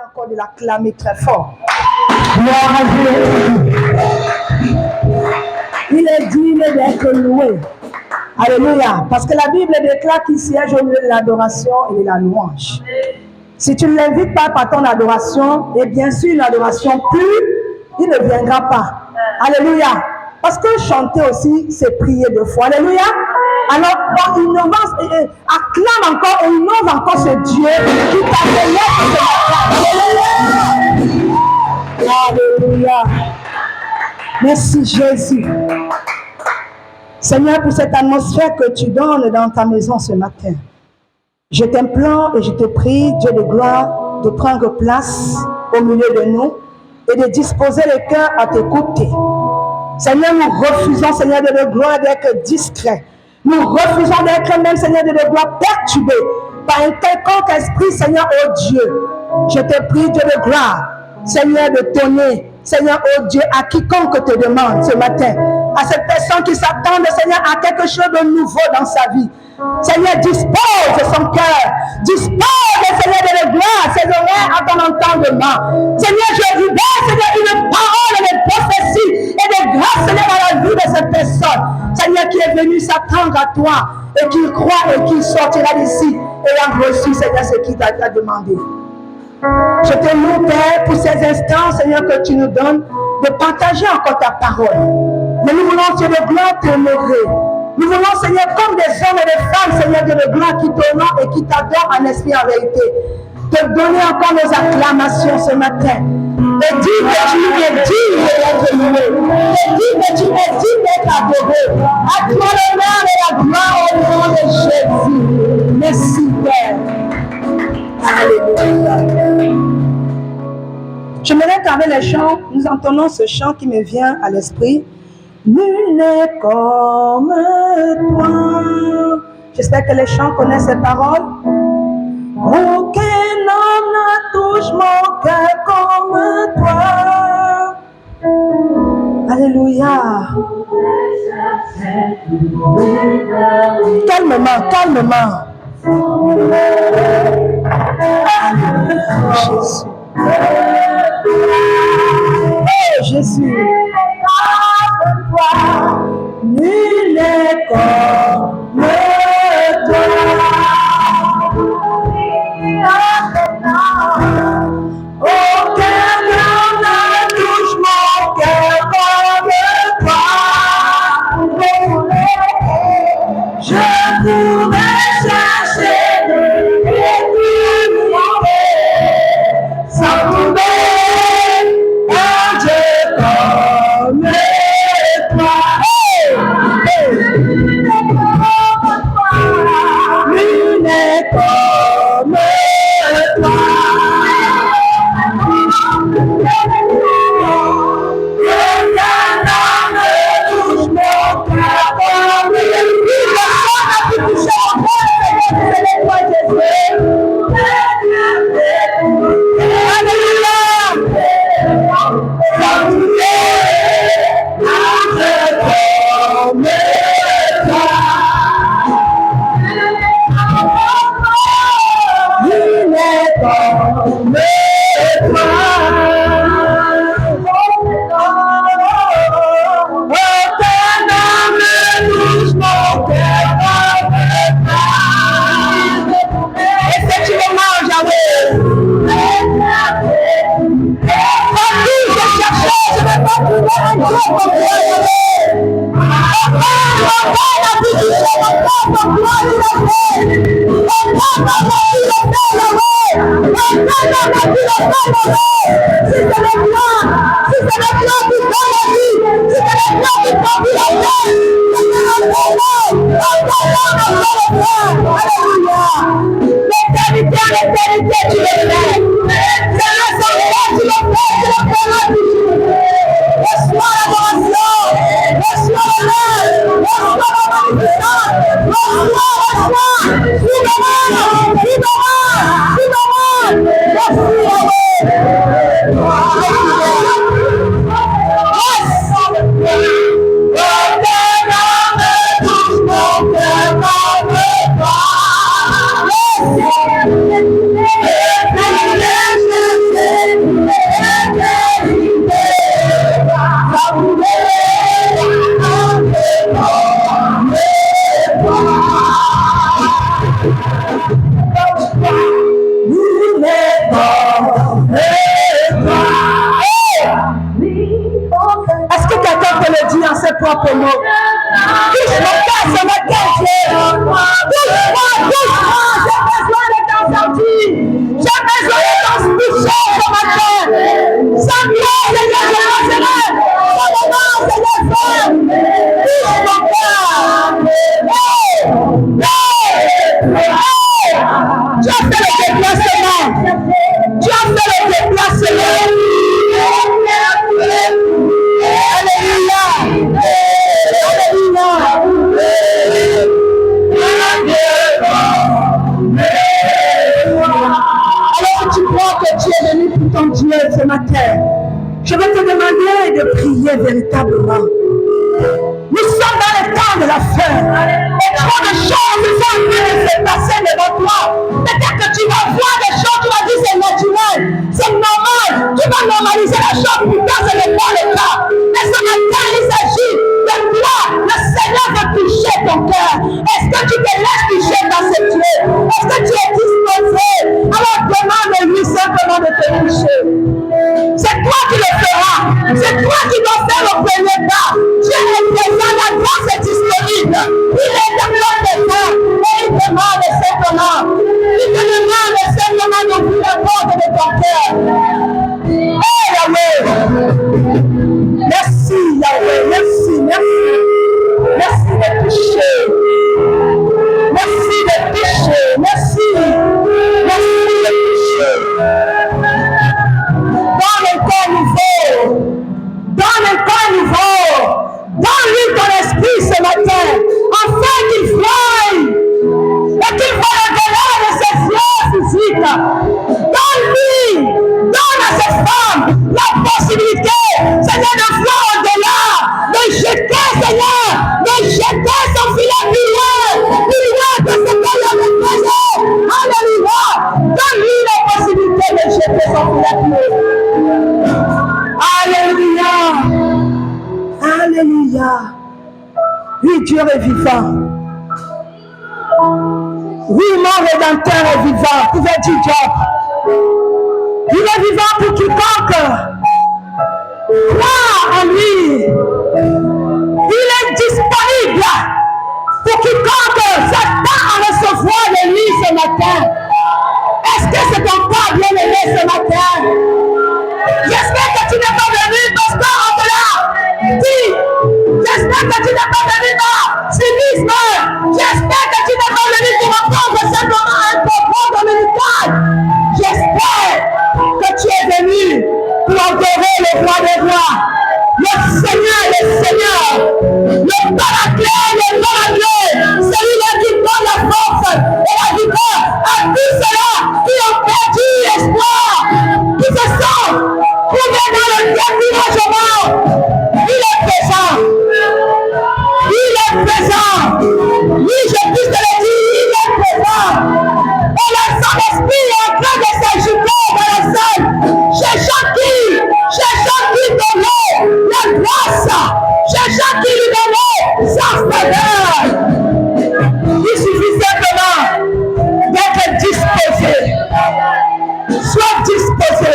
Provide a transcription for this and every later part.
encore de l'acclamer très fort. Gloire à Dieu. Il est digne d'être loué. Alléluia. Parce que la Bible déclare qu'il siège au milieu de l'adoration et de la louange. Si tu ne l'invites pas par ton adoration, et bien sûr une adoration pure, il ne viendra pas. Alléluia. Parce que chanter aussi, c'est prier de foi. Alléluia. Alors, acclame encore et innove encore ce Dieu qui t'a donné ce matin. Alléluia. Merci Jésus. Seigneur, pour cette atmosphère que tu donnes dans ta maison ce matin. Je t'implore et je te prie, Dieu de gloire, de prendre place au milieu de nous et de disposer le cœur à t'écouter. Seigneur, nous refusons, Seigneur de gloire, d'être discrets. Nous refusons d'être même, Seigneur de gloire, perturbés par un quelconque esprit, Seigneur, oh Dieu. Je te prie, Dieu de gloire, Seigneur, de donner, Seigneur, oh Dieu, à quiconque te demande ce matin, à cette personne qui s'attend, Seigneur, à quelque chose de nouveau dans sa vie. Seigneur, dispose son cœur, dispose, Seigneur, de gloire, ses oreilles à ton entendement. Seigneur, je libère, Seigneur, une parole de prophétie et de grâce, Seigneur, dans la vie de cette personne. Seigneur, qui est venu s'attendre à toi et qui croit et qui sortira d'ici ayant reçu, Seigneur, ce qu'il t'a demandé. Je te loue, Père, pour ces instants, Seigneur, que tu nous donnes de partager encore ta parole. Mais nous voulons, Dieu de gloire, t'honorer. Nous voulons, Seigneur, comme des hommes et des femmes, Seigneur, Dieu de gloire, qui t'honorent et qui t'adorent en esprit et en vérité, te donner encore nos acclamations ce matin. Et dire que tu es digne d'être loué. Et dire que tu es digne d'être adoré. À toi l'honneur et la gloire au nom de Jésus. Merci, Père. Alléluia. J'aimerais qu'avec les chants, nous entendons ce chant qui me vient à l'esprit. Nul n'est comme toi. J'espère que les chants connaissent ces paroles. Aucun homme ne touche mon cœur comme toi. Alléluia. Calmement, calmement. Jésus. Oh Jésus. Nul n'est comme toi. Aucun homme ne touche mon cœur comme toi. Je pourrais chercher l'éternité sans trouver un Dieu comme toi. Lui n'est comme toi. propre mot. Touche mon cœur ce matin, Dieu. Touche-moi, touche-moi. J'ai besoin de t'en sortir. J'ai besoin de t'en toucher ce matin. Sans toi, Seigneur, je passerai. Sans moment, Seigneur, touche mon cœur. Tu as fait le déplacement. Tu as fait le déplacement. Alléluia. Alors tu crois que tu es venu pour ton Dieu ce matin, je vais te demander de prier véritablement. Nous sommes dans le temps de la fin. Et trop de choses sont en train de se passer devant toi. Peut-être que tu vas voir des choses, tu vas dire c'est naturel, c'est normal. Tu vas normaliser la chose, putain, ce n'est pas le cas. Mais ce matin, il s'agit de toi. Le Seigneur veut toucher ton cœur. Est-ce que tu te laisses toucher par ce Dieu? Est-ce que tu es disposé? Alors demande-lui simplement de te toucher. C'est toi qui le feras. C'est toi qui dois faire le premier pas. Dieu est présent, la grâce est disponible. Il est dans notre cœur et il demande simplement. Il te demande simplement d'ouvrir la porte de ton cœur. Oh Yahweh! Merci Yahweh, merci, merci. Merci de toucher. Merci de toucher. Merci. Merci de toucher. Donne un corps nouveau. Donne un corps nouveau. Donne-lui ton esprit ce matin, afin qu'il voie et qu'il voie au-delà de ses yeux physiques. Donne-lui, donne à cette femme la possibilité, Seigneur, de voir au-delà, de jeter, Seigneur, de jeter son filet plus loin que ce qu'elle avait fait. Alléluia. Donne-lui la possibilité de jeter son filet plus loin. Alléluia. Alléluia. Oui, Dieu est vivant. Oui, mon Rédempteur est vivant. Pouvez dire Job. Il est vivant pour quiconque croit en lui. Il est disponible pour quiconque s'attend à recevoir de lui ce matin. Est-ce que c'est ton cas bien-aimé ce matin? J'espère que tu n'es pas venu parce qu'on te l'a dit. J'espère que tu n'es pas venu par cynisme. J'espère que tu n'es pas venu pour apprendre simplement un propos dominical. J'espère que tu es venu pour adorer le roi des rois, le Seigneur, le paraclet, celui-là qui donne la force et la victoire à tous ceux-là qui ont perdu l'espoir, qui se sont trouvés dans le découragement. Il est présent. Il est présent. Oui, je puisse te le dire, il est présent. Et le Saint-Esprit est en train de s'agiter dans la salle. Cherchant qui donnait la grâce. Cherchant qui lui donnait sa faveur. Il suffit simplement d'être disposé. Sois disposé.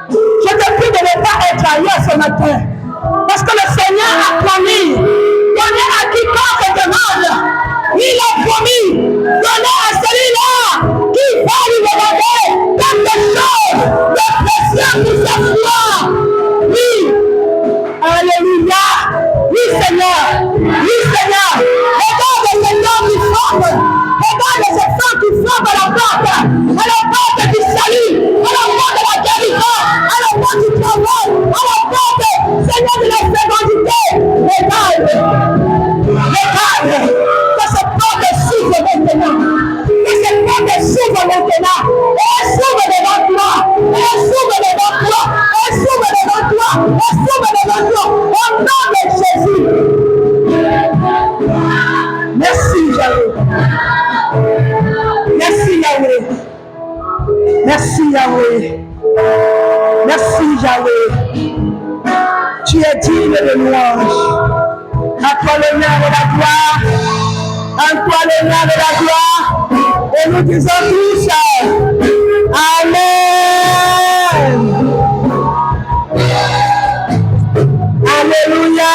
Je te prie de ne pas être ailleurs ce matin. Parce que le Seigneur a promis, donner à quiconque demande. Il a promis, donner à celui-là qui va lui demander quelque chose de précieux pour sa foi. Oui, alléluia. Oui, Seigneur. Oui, Seigneur. Regarde cet homme qui frappe. Regarde cette femme qui frappe à la porte du salut, à la porte de la guérison, à la porte du travail, à la porte, Seigneur, de la fécondité. Regarde, que cette porte s'ouvre maintenant. Que cette porte s'ouvre maintenant. Et elle s'ouvre devant toi. Et elle s'ouvre devant toi. Elle s'ouvre devant toi. Elle s'ouvre devant toi. Au nom de Jésus. Merci, Yahweh. Merci, Yahweh. Merci, Yahweh. Merci, Yahweh. Tu es digne de louange. À toi l'honneur et la gloire. À toi l'honneur et la gloire. Et nous disons tous Amen. Alléluia.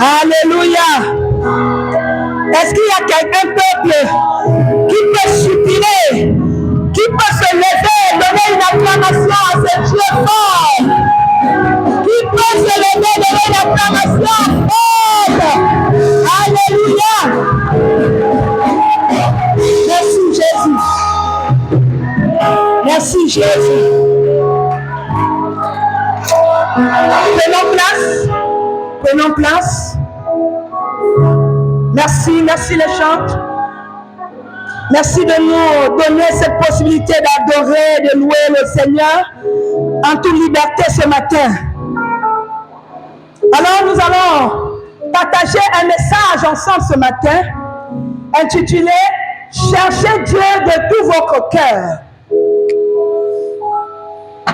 Alléluia. Est-ce qu'il y a un peuple qui peut supplier, qui peut se lever et donner une acclamation à ce Dieu fort? Qui peut se lever et donner une acclamation forte? Alléluia. Merci Jésus. Merci Jésus. Prenons place. Prenons place. Merci, merci les chants. Merci de nous donner cette possibilité d'adorer, de louer le Seigneur en toute liberté ce matin. Alors nous allons partager un message ensemble ce matin intitulé « Cherchez Dieu de tout votre cœur ».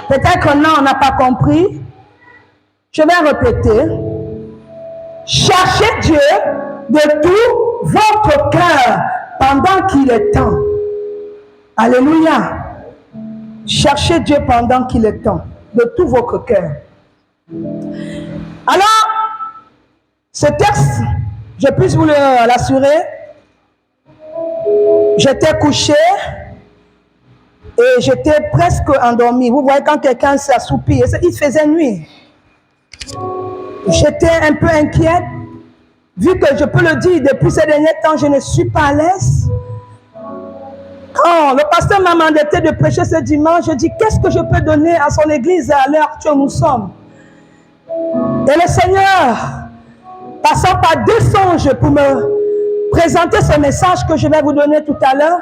Peut-être que non, on n'a pas compris. Je vais répéter. Cherchez Dieu de tout votre cœur pendant qu'il est temps. Alléluia. Cherchez Dieu pendant qu'il est temps, de tout votre cœur. Alors, ce texte, je puis vous l'assurer, j'étais couché et j'étais presque endormi. Vous voyez quand quelqu'un s'assoupit, il faisait nuit. J'étais un peu inquiète, vu que je peux le dire, depuis ces derniers temps, je ne suis pas à l'aise. Quand le pasteur m'a mandaté de prêcher ce dimanche, je dis, qu'est-ce que je peux donner à son église à l'heure où nous sommes? Et le Seigneur, passant par 2 songes pour me présenter ce message que je vais vous donner tout à l'heure.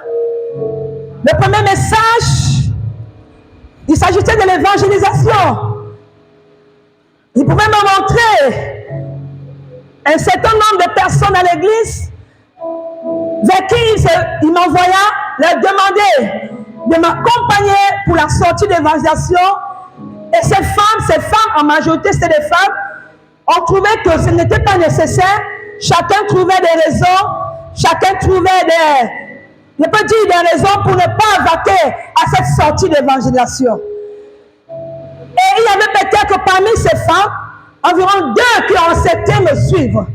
Le premier message, il s'agissait de l'évangélisation. Il pouvait me montrer un certain nombre de personnes à l'église vers qui il m'envoya leur demander de m'accompagner pour la sortie d'évangélisation. Et ces femmes en majorité, c'était des femmes, ont trouvé que ce n'était pas nécessaire. Chacun trouvait des raisons, chacun trouvait je peux dire des raisons pour ne pas vaquer à cette sortie d'évangélisation. Et il y avait peut-être que parmi ces femmes, environ 2 qui ont accepté me suivre.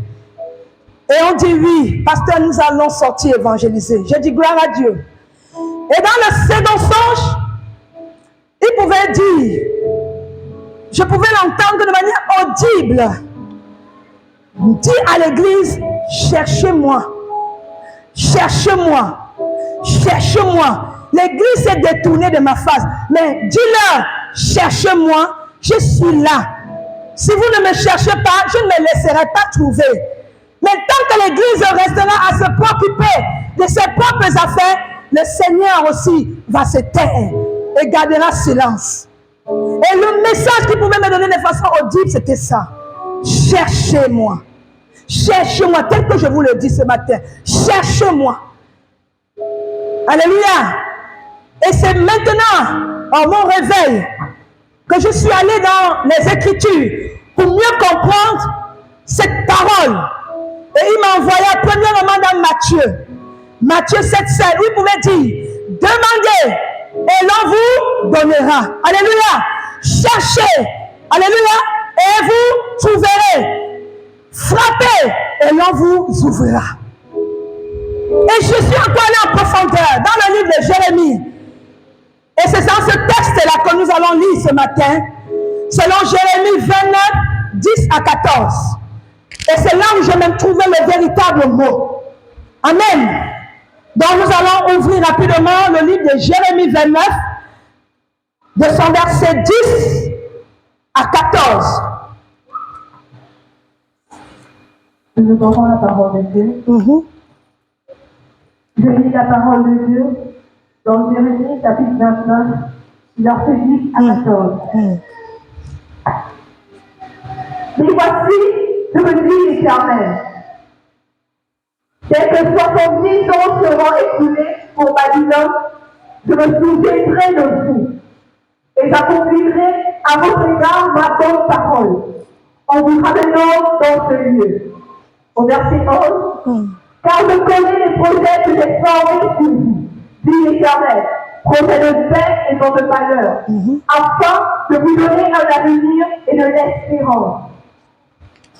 Et on dit oui, pasteur, nous allons sortir évangéliser. Je dis gloire à Dieu. Et dans le second songe, il pouvait dire, je pouvais l'entendre de manière audible, dit à l'église, cherchez-moi, cherchez-moi, cherchez-moi. L'église s'est détournée de ma face, mais dis-leur, cherchez-moi, je suis là. Si vous ne me cherchez pas, je ne me laisserai pas trouver. Mais tant que l'église restera à se préoccuper de ses propres affaires, le Seigneur aussi va se taire et gardera silence. Et le message qu'il pouvait me donner de façon audible, c'était ça. Cherchez-moi. Cherchez-moi, tel que je vous le dis ce matin. Cherchez-moi. Alléluia. Et c'est maintenant, en mon réveil, que je suis allé dans les Écritures pour mieux comprendre cette parole. Et il m'a envoyé premièrement dans Matthieu 7,7, où il pouvait dire, demandez et l'on vous donnera. Alléluia. Cherchez. Alléluia. Et vous trouverez. Frappez et l'on vous ouvrira. Et je suis encore allé en profondeur dans le livre de Jérémie. Et c'est dans ce texte-là que nous allons lire ce matin, selon Jérémie 29, 10 à 14. Et c'est là où je vais trouver le véritable mot. Amen. Donc nous allons ouvrir rapidement le livre de Jérémie 29, de son verset 10 à 14. Nous avons la parole de Dieu. Je lis la parole de Dieu dans Jérémie chapitre 29, verset 10 à 14. Mais voici ce que dit l'Éternel. Dès que 70 ans seront écoulés pour Babylone, je me souviendrai de vous et j'accomplirai à votre égard ma bonne parole en vous ramenant dans ce lieu. Au verset 11, car je connais les projets que j'ai formés sur vous, dit l'Éternel, projets de paix et non de malheur, afin de vous donner un avenir et de l'espérance.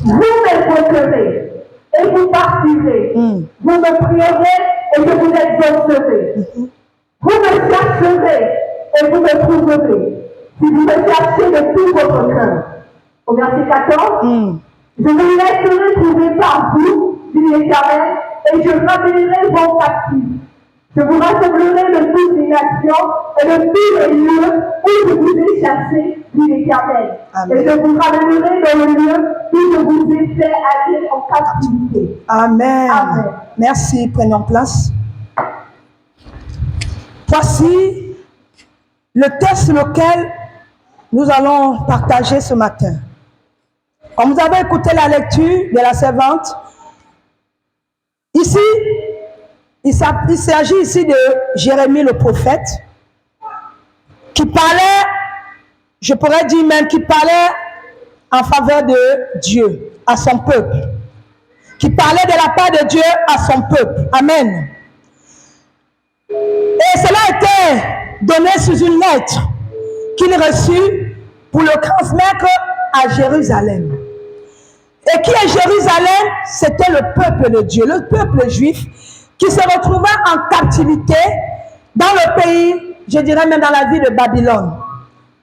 Vous me reconnaîtrez entrerez et vous partirez. Vous me prierez et je vous exaucerai. Vous me chercherez et vous me trouverez. Si vous me cherchez de tout votre cœur. Au verset 14, je me laisserai trouver par vous, dit l'Éternel, et je ramènerai vos captifs. Je vous rassemblerai de toutes les nations et de tous les lieux où je vous ai chassés, dit l'Éternel. Et je vous ramènerai dans le lieu où je vous ai fait aller en captivité. Amen. Amen. Merci, prenons place. Voici le texte sur lequel nous allons partager ce matin. Comme vous avez écouté la lecture de la servante, ici, il s'agit ici de Jérémie le prophète, qui parlait, je pourrais dire même, qui parlait en faveur de Dieu, à son peuple. Qui parlait de la part de Dieu à son peuple. Amen. Et cela a été donné sous une lettre qu'il reçut pour le transmettre à Jérusalem. Et qui est Jérusalem? C'était le peuple de Dieu, le peuple juif qui se retrouvait en captivité dans le pays, je dirais même dans la ville de Babylone.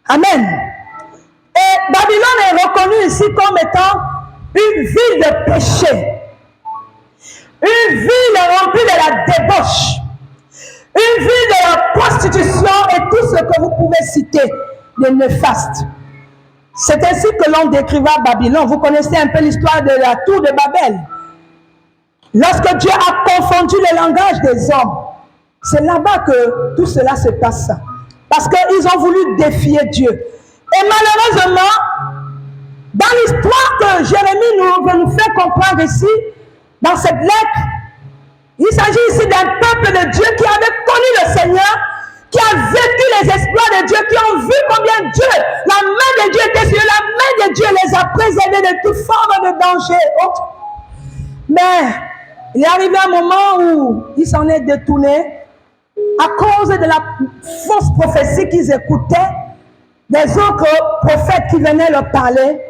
Amen. Et Babylone est reconnue ici comme étant une ville de péché, une ville remplie de la débauche, une ville de la prostitution et tout ce que vous pouvez citer de néfaste. C'est ainsi que l'on décriva Babylone. Vous connaissez un peu l'histoire de la tour de Babel. Lorsque Dieu a confondu le langage des hommes, c'est là-bas que tout cela se passe. Parce qu'ils ont voulu défier Dieu. Et malheureusement, dans l'histoire que Jérémie veut nous faire comprendre ici, dans cette lettre, il s'agit ici d'un peuple de Dieu qui avait connu le Seigneur, qui a vécu les exploits de Dieu, qui ont vu combien Dieu, la main de Dieu était sur eux, la main de Dieu les a préservés de toute forme de danger. Mais il est arrivé un moment où il s'en est détourné à cause de la fausse prophétie qu'ils écoutaient, des autres prophètes qui venaient leur parler.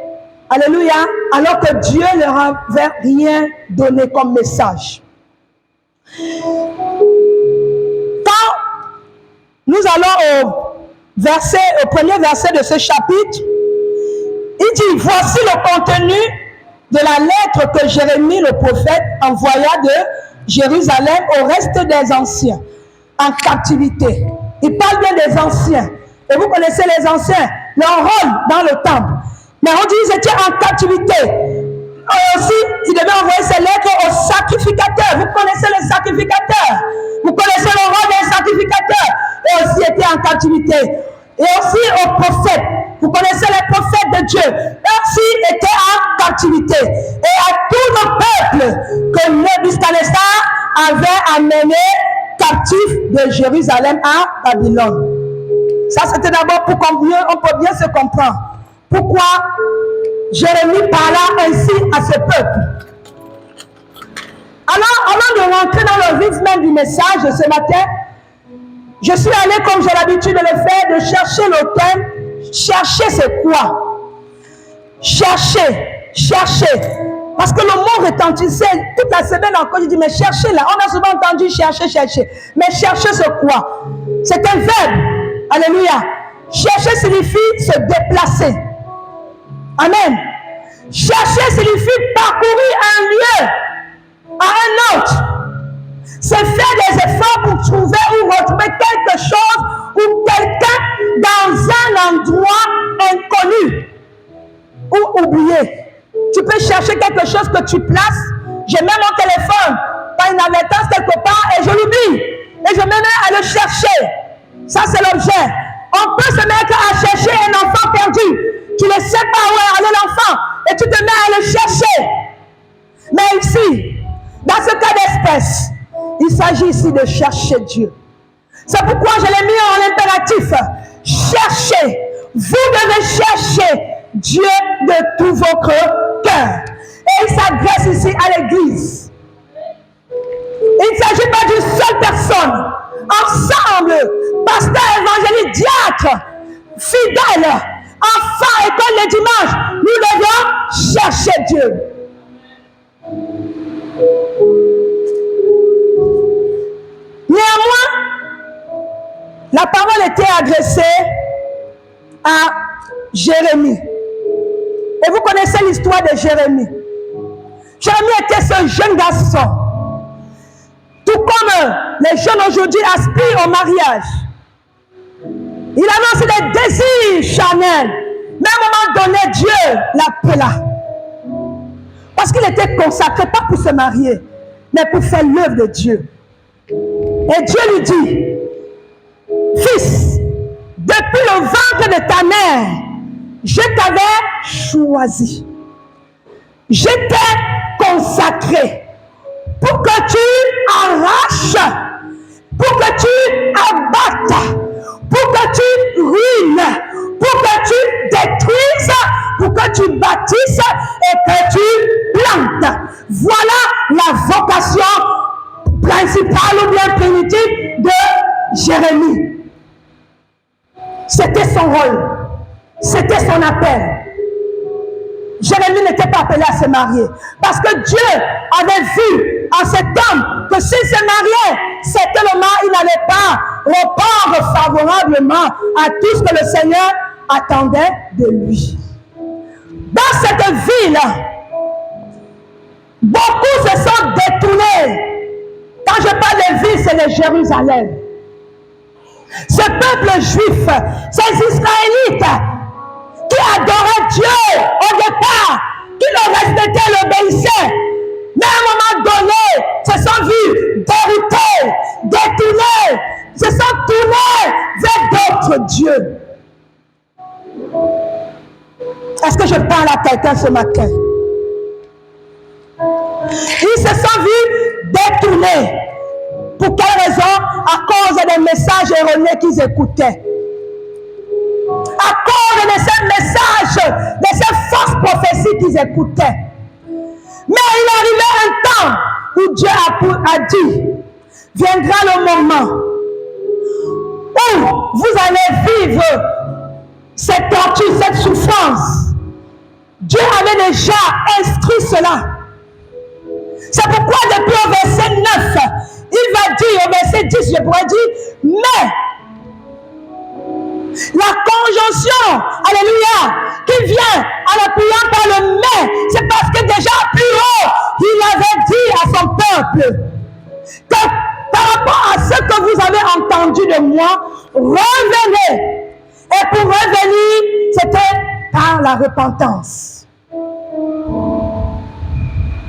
Alléluia. Alors que Dieu ne leur avait rien donné comme message. Quand nous allons au premier verset de ce chapitre, il dit, voici le contenu de la lettre que Jérémie le prophète envoya de Jérusalem au reste des anciens en captivité. Il parle bien des anciens. Et vous connaissez les anciens, leur rôle dans le temple. Mais on dit qu'ils étaient en captivité. Aussi, il devait envoyer ces lettres aux sacrificateurs. Vous connaissez les sacrificateurs. Vous connaissez le rôle des sacrificateurs. Et aussi étaient en captivité. Et aussi aux prophètes. Vous connaissez les prophètes de Dieu. Eux aussi étaient en captivité. Et à tout le peuple que Nebuchadnezzar avait amené captif de Jérusalem à Babylone. Ça, c'était d'abord pour qu'on peut bien se comprendre. Pourquoi Jérémie parla ainsi à ce peuple. Alors, avant de rentrer dans le vif même du message de ce matin, je suis allé, comme j'ai l'habitude de le faire, de chercher le thème. Chercher, c'est quoi? Chercher, chercher. Parce que le mot retentissait toute la semaine encore. Je dis, mais chercher là. On a souvent entendu chercher, chercher. Mais chercher, c'est quoi? C'est un verbe. Alléluia. Chercher signifie se déplacer. Amen. Chercher signifie parcourir un lieu à un autre. C'est faire des efforts pour trouver ou retrouver quelque chose ou quelqu'un dans un endroit inconnu ou oublié. Tu peux chercher quelque chose que tu places. Je mets mon téléphone dans une inadvertance quelque part et je l'oublie. Et je me mets à le chercher. Ça, c'est l'objet. On peut se mettre à chercher un enfant perdu. Tu ne sais pas où est allé l'enfant et tu te mets à le chercher. Mais ici, dans ce cas d'espèce, il s'agit ici de chercher Dieu. C'est pourquoi je l'ai mis en impératif. Cherchez. Vous devez chercher Dieu de tout votre cœur. Et il s'adresse ici à l'église. Il ne s'agit pas d'une seule personne. Ensemble, pasteur, évangéliste, diacre, fidèle, enfant, école le dimanche, nous devons chercher Dieu. La parole était adressée à Jérémie. Et vous connaissez l'histoire de Jérémie. Jérémie était ce jeune garçon. Tout comme les jeunes aujourd'hui aspirent au mariage. Il avait aussi des désirs charnels. Mais à un moment donné, Dieu l'appela. Parce qu'il était consacré, pas pour se marier, mais pour faire l'œuvre de Dieu. Et Dieu lui dit, fils, depuis le ventre de ta mère, je t'avais choisi. Je t'ai consacré pour que tu arraches, pour que tu abattes, pour que tu ruines, pour que tu détruises, pour que tu bâtisses et que tu plantes. Voilà la vocation principale ou bien primitive de Jérémie. C'était son rôle, c'était son appel. Jérémie n'était pas appelé à se marier parce que Dieu avait vu en cet homme que s'il se mariait, certainement il n'allait pas répondre favorablement à tout ce que le Seigneur attendait de lui. Dans cette ville, beaucoup se sont détournés. Quand je parle de ville, c'est de Jérusalem. Ce peuple juif, ces Israélites qui adoraient Dieu au départ, qui le respectaient, l'obéissaient, mais à un moment donné, se sont vus déroutés, détournés, se sont tournés vers d'autres dieux. Est-ce que je parle à quelqu'un ce matin? Ils se sont vus détournés. Pour quelle raison? À cause des messages erronés qu'ils écoutaient. À cause de ces messages, de ces fausses prophéties qu'ils écoutaient. Mais il arrivait un temps où Dieu a dit, viendra le moment où vous allez vivre cette torture, cette souffrance. Dieu avait déjà inscrit cela. C'est pourquoi depuis au verset 9, il va dire, au verset 10, je pourrais dire, mais la conjonction, alléluia, qui vient en appuyant par le mais, c'est parce que déjà plus haut, il avait dit à son peuple que par rapport à ce que vous avez entendu de moi, revenez. Et pour revenir, c'était par la repentance.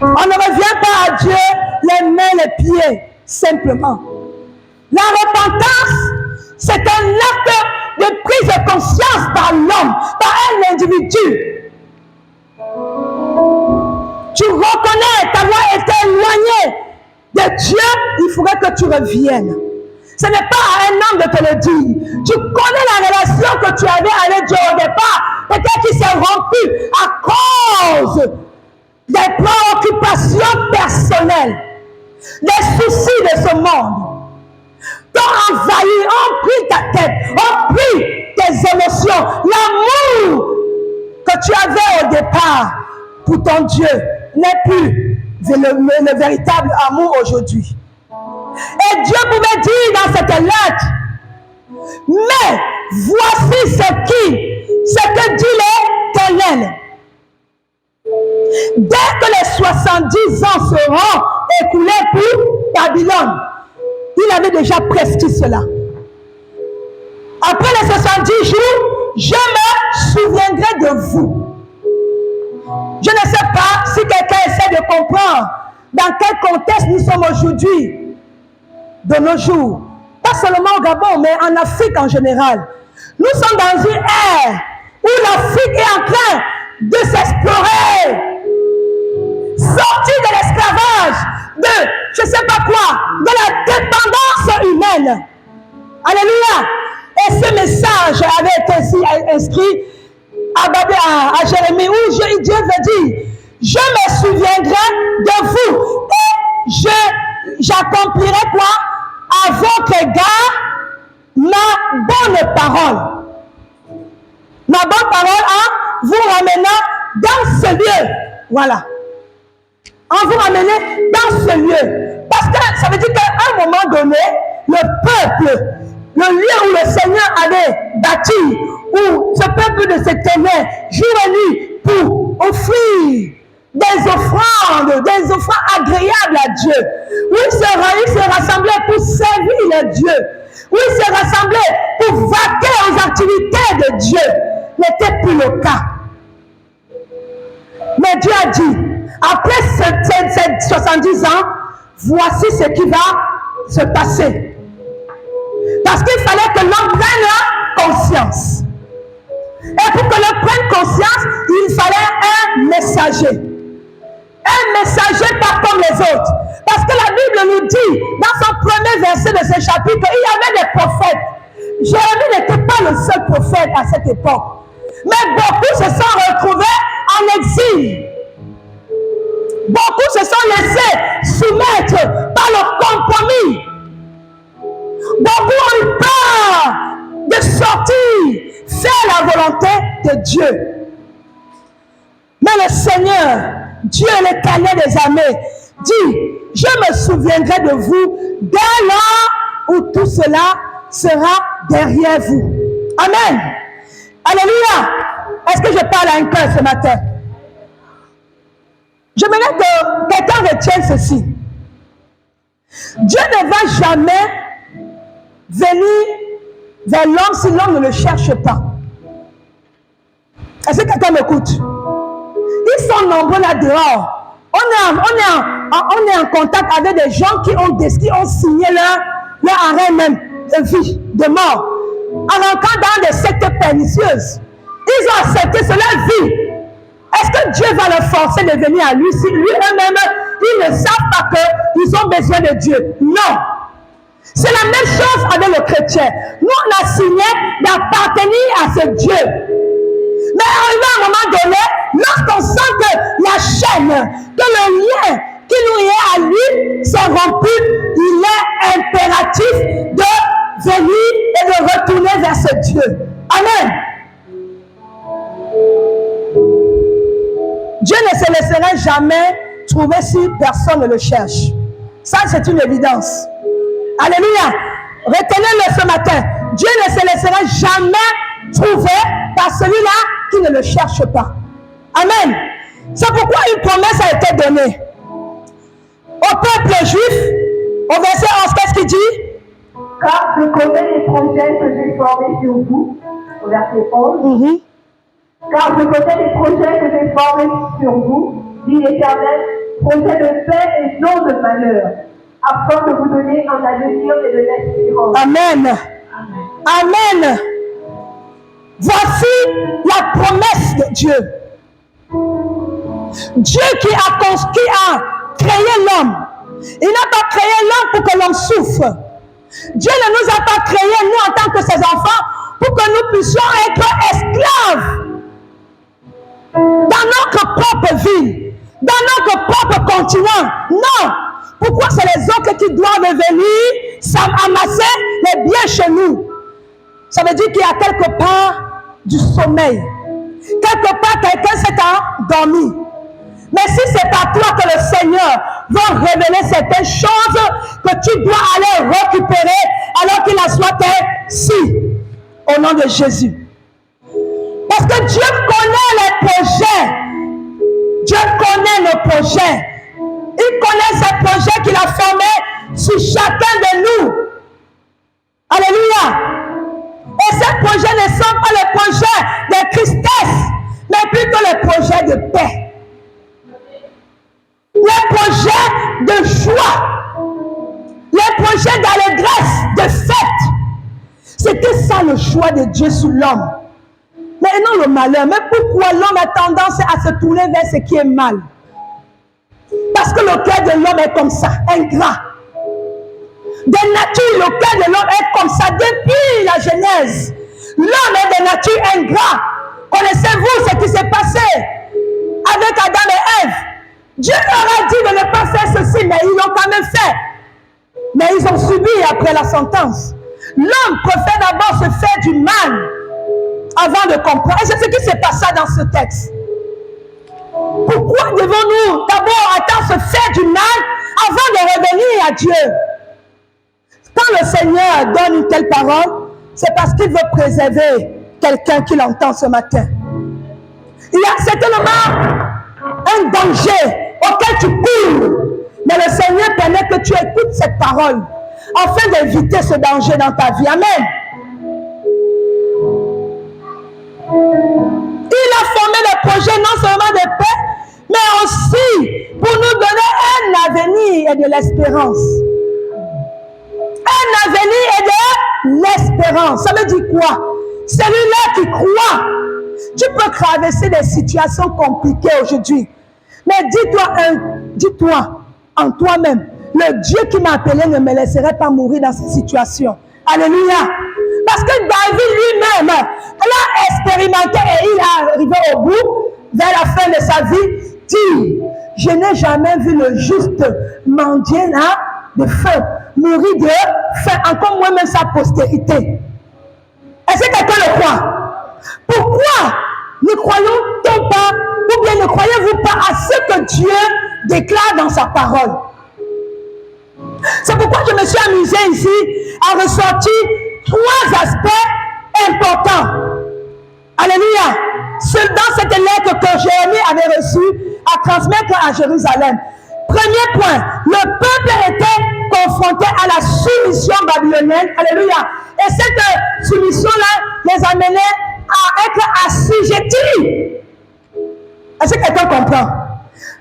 On ne revient pas à Dieu les mains, les pieds, simplement. La repentance, c'est un acte de prise de conscience par l'homme, par un individu. Tu reconnais t'avoir été éloigné de Dieu, il faudrait que tu reviennes. Ce n'est pas à un homme de te le dire. Tu connais la relation que tu avais avec Dieu au départ. Peut-être qu'il s'est rompu à cause des préoccupations personnelles, des soucis de ce monde. T'ont envahi, ont pris ta tête, ont pris tes émotions, l'amour que tu avais au départ pour ton Dieu n'est plus le véritable amour aujourd'hui. Et Dieu pouvait dire dans cette lettre, mais voici ce que dit l'Éternel. Dès que les 70 ans seront écoulés pour Babylone, il avait déjà prescrit cela. Après les 70 jours, je me souviendrai de vous. Je ne sais pas si quelqu'un essaie de comprendre dans quel contexte nous sommes aujourd'hui, de nos jours. Pas seulement au Gabon, mais en Afrique en général. Nous sommes dans une ère où l'Afrique est en train de s'explorer, sortir de l'esclavage, de je ne sais pas quoi, de la dépendance humaine. Alléluia. Et ce message avait été aussi inscrit à Jérémie, où Dieu veut dire, je me souviendrai de vous et j'accomplirai quoi? À votre égard, ma bonne parole. Ma bonne parole en vous ramenant dans ce lieu. Voilà. En vous ramener dans ce lieu. Parce que ça veut dire qu'à un moment donné, le peuple le lieu où le Seigneur avait bâti, où ce peuple de se tenait jour et nuit pour offrir des offrandes agréables à Dieu. Où ils se rassemblaient pour servir le Dieu. Où ils se rassemblaient pour vaquer aux activités de Dieu. N'était plus le cas. Mais Dieu a dit, après ces 70 ans, voici ce qui va se passer. Parce qu'il fallait que l'homme prenne conscience. Et pour que l'homme prenne conscience, il fallait un messager. Un messager pas comme les autres. Parce que la Bible nous dit, dans son premier verset de ce chapitre, qu'il y avait des prophètes. Jérémie n'était pas le seul prophète à cette époque. Mais beaucoup se sont retrouvés en exil. Beaucoup se sont laissés soumettre par le compromis. Beaucoup ont eu peur de sortir, faire la volonté de Dieu. Mais le Seigneur, Dieu l'Éternel des armées, dit, je me souviendrai de vous dès lors où tout cela sera derrière vous. Amen. Alléluia. Est-ce que je parle à un cœur ce matin? J'aimerais que quelqu'un retienne ceci. Dieu ne va jamais venir vers l'homme si l'homme ne le cherche pas. Est-ce que quelqu'un m'écoute? Ils sont nombreux là dehors. On est en contact avec des gens qui ont signé leur arrêt même de vie, de mort, en rentrant dans des sectes pernicieuses. Ils ont accepté cela vie. Est-ce que Dieu va leur forcer de venir à lui si lui-eux-mêmes, ils ne savent pas qu'ils ont besoin de Dieu? Non. C'est la même chose avec le chrétien. Nous, on a signé d'appartenir à ce Dieu. Mais arrivé à un moment donné, lorsqu'on sent que la chaîne, que le lien qui nous est à lui s'est rompu, il est impératif de venir et de retourner vers ce Dieu. Amen. Dieu ne se laisserait jamais trouver si personne ne le cherche. Ça, c'est une évidence. Alléluia. Retenez-le ce matin. Dieu ne se laissera jamais trouver par celui-là qui ne le cherche pas. Amen. C'est pourquoi une promesse a été donnée au peuple juif. Au verset 11, qu'est-ce qu'il dit? Car je connais les projets que j'ai formés sur vous. Au verset 11. Car je connais les projets que j'ai formés sur vous, dit l'Éternel, projets de paix et non de malheur, afin de vous donner un avenir et de l'espérance. Amen. Amen. Voici la promesse de Dieu. Dieu qui a créé l'homme. Il n'a pas créé l'homme pour que l'homme souffre. Dieu ne nous a pas créés, nous, en tant que ses enfants, pour que nous puissions être esclaves dans notre propre ville, dans notre propre continent. Non. Pourquoi c'est les autres qui doivent venir amasser les biens chez nous? Ça veut dire qu'il y a quelque part du sommeil. Quelque part, quelqu'un s'est endormi. Mais si c'est par toi que le Seigneur va révéler certaines choses que tu dois aller récupérer alors qu'il a soit si, au nom de Jésus. Parce que Dieu connaît les projets. Dieu connaît nos projets. Il connaît ces projets qu'il a formés sur chacun de nous. Alléluia. Et ces projets ne sont pas les projets de tristesse, mais plutôt les projets de paix. Les projets de joie. Les projets d'allégresse, de fête. C'était ça le choix de Dieu sur l'homme. Mais non le malheur. Mais pourquoi l'homme a tendance à se tourner vers ce qui est mal? Parce que le cœur de l'homme est comme ça, ingrat. De nature, le cœur de l'homme est comme ça depuis la Genèse. L'homme est de nature ingrat. Connaissez-vous ce qui s'est passé avec Adam et Ève? Dieu leur a dit de ne pas faire ceci, mais ils l'ont quand même fait. Mais ils ont subi après la sentence. L'homme préfère d'abord se faire du mal avant de comprendre. Et c'est ce qui s'est passé dans ce texte. Pourquoi devons-nous d'abord attendre se faire du mal avant de revenir à Dieu? Quand le Seigneur donne une telle parole, c'est parce qu'il veut préserver quelqu'un qui l'entend ce matin. Il y a certainement un danger auquel tu cours, mais le Seigneur permet que tu écoutes cette parole afin d'éviter ce danger dans ta vie. Amen. Il a formé des projets non seulement de paix, mais aussi pour nous donner un avenir et de l'espérance. Un avenir et de l'espérance. Ça veut dire quoi? Celui-là qui croit, tu peux traverser des situations compliquées aujourd'hui. Mais dis-toi en toi-même, le Dieu qui m'a appelé ne me laisserait pas mourir dans cette situation. Alléluia. Parce que David lui-même l'a expérimenté et il est arrivé au bout, vers la fin de sa vie, dit, je n'ai jamais vu le juste mendier là de faim, mourir de faim, encore moins même sa postérité. Est-ce que quelqu'un le croit? Pourquoi ne croyons-nous pas, ou bien ne croyez-vous pas à ce que Dieu déclare dans sa parole? C'est pourquoi je me suis amusé ici à ressortir 3 aspects importants. Alléluia. Dans cette lettre que Jérémie avait reçue à transmettre à Jérusalem. Premier point, le peuple était confronté à la soumission babylonienne. Alléluia. Et cette soumission-là les amenait à être assujettis. Est-ce que quelqu'un comprend?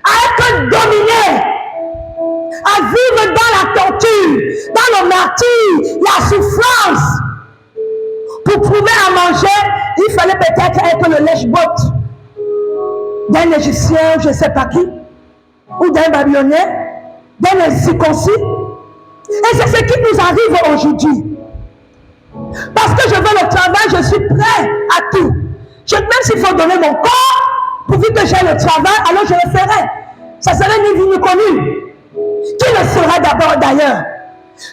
À être dominés, à vivre dans la torture, dans le martyre, la souffrance. Pour trouver à manger, il fallait peut-être être le lèche-botte d'un Égyptien, je ne sais pas qui, ou d'un Babylonien, d'un circoncis. Et c'est ce qui nous arrive aujourd'hui. Parce que je veux le travail, je suis prêt à tout. Même s'il faut donner mon corps, pourvu que j'ai le travail, alors je le ferai. Ça serait ni vu ni connu. Qui le sera d'abord d'ailleurs?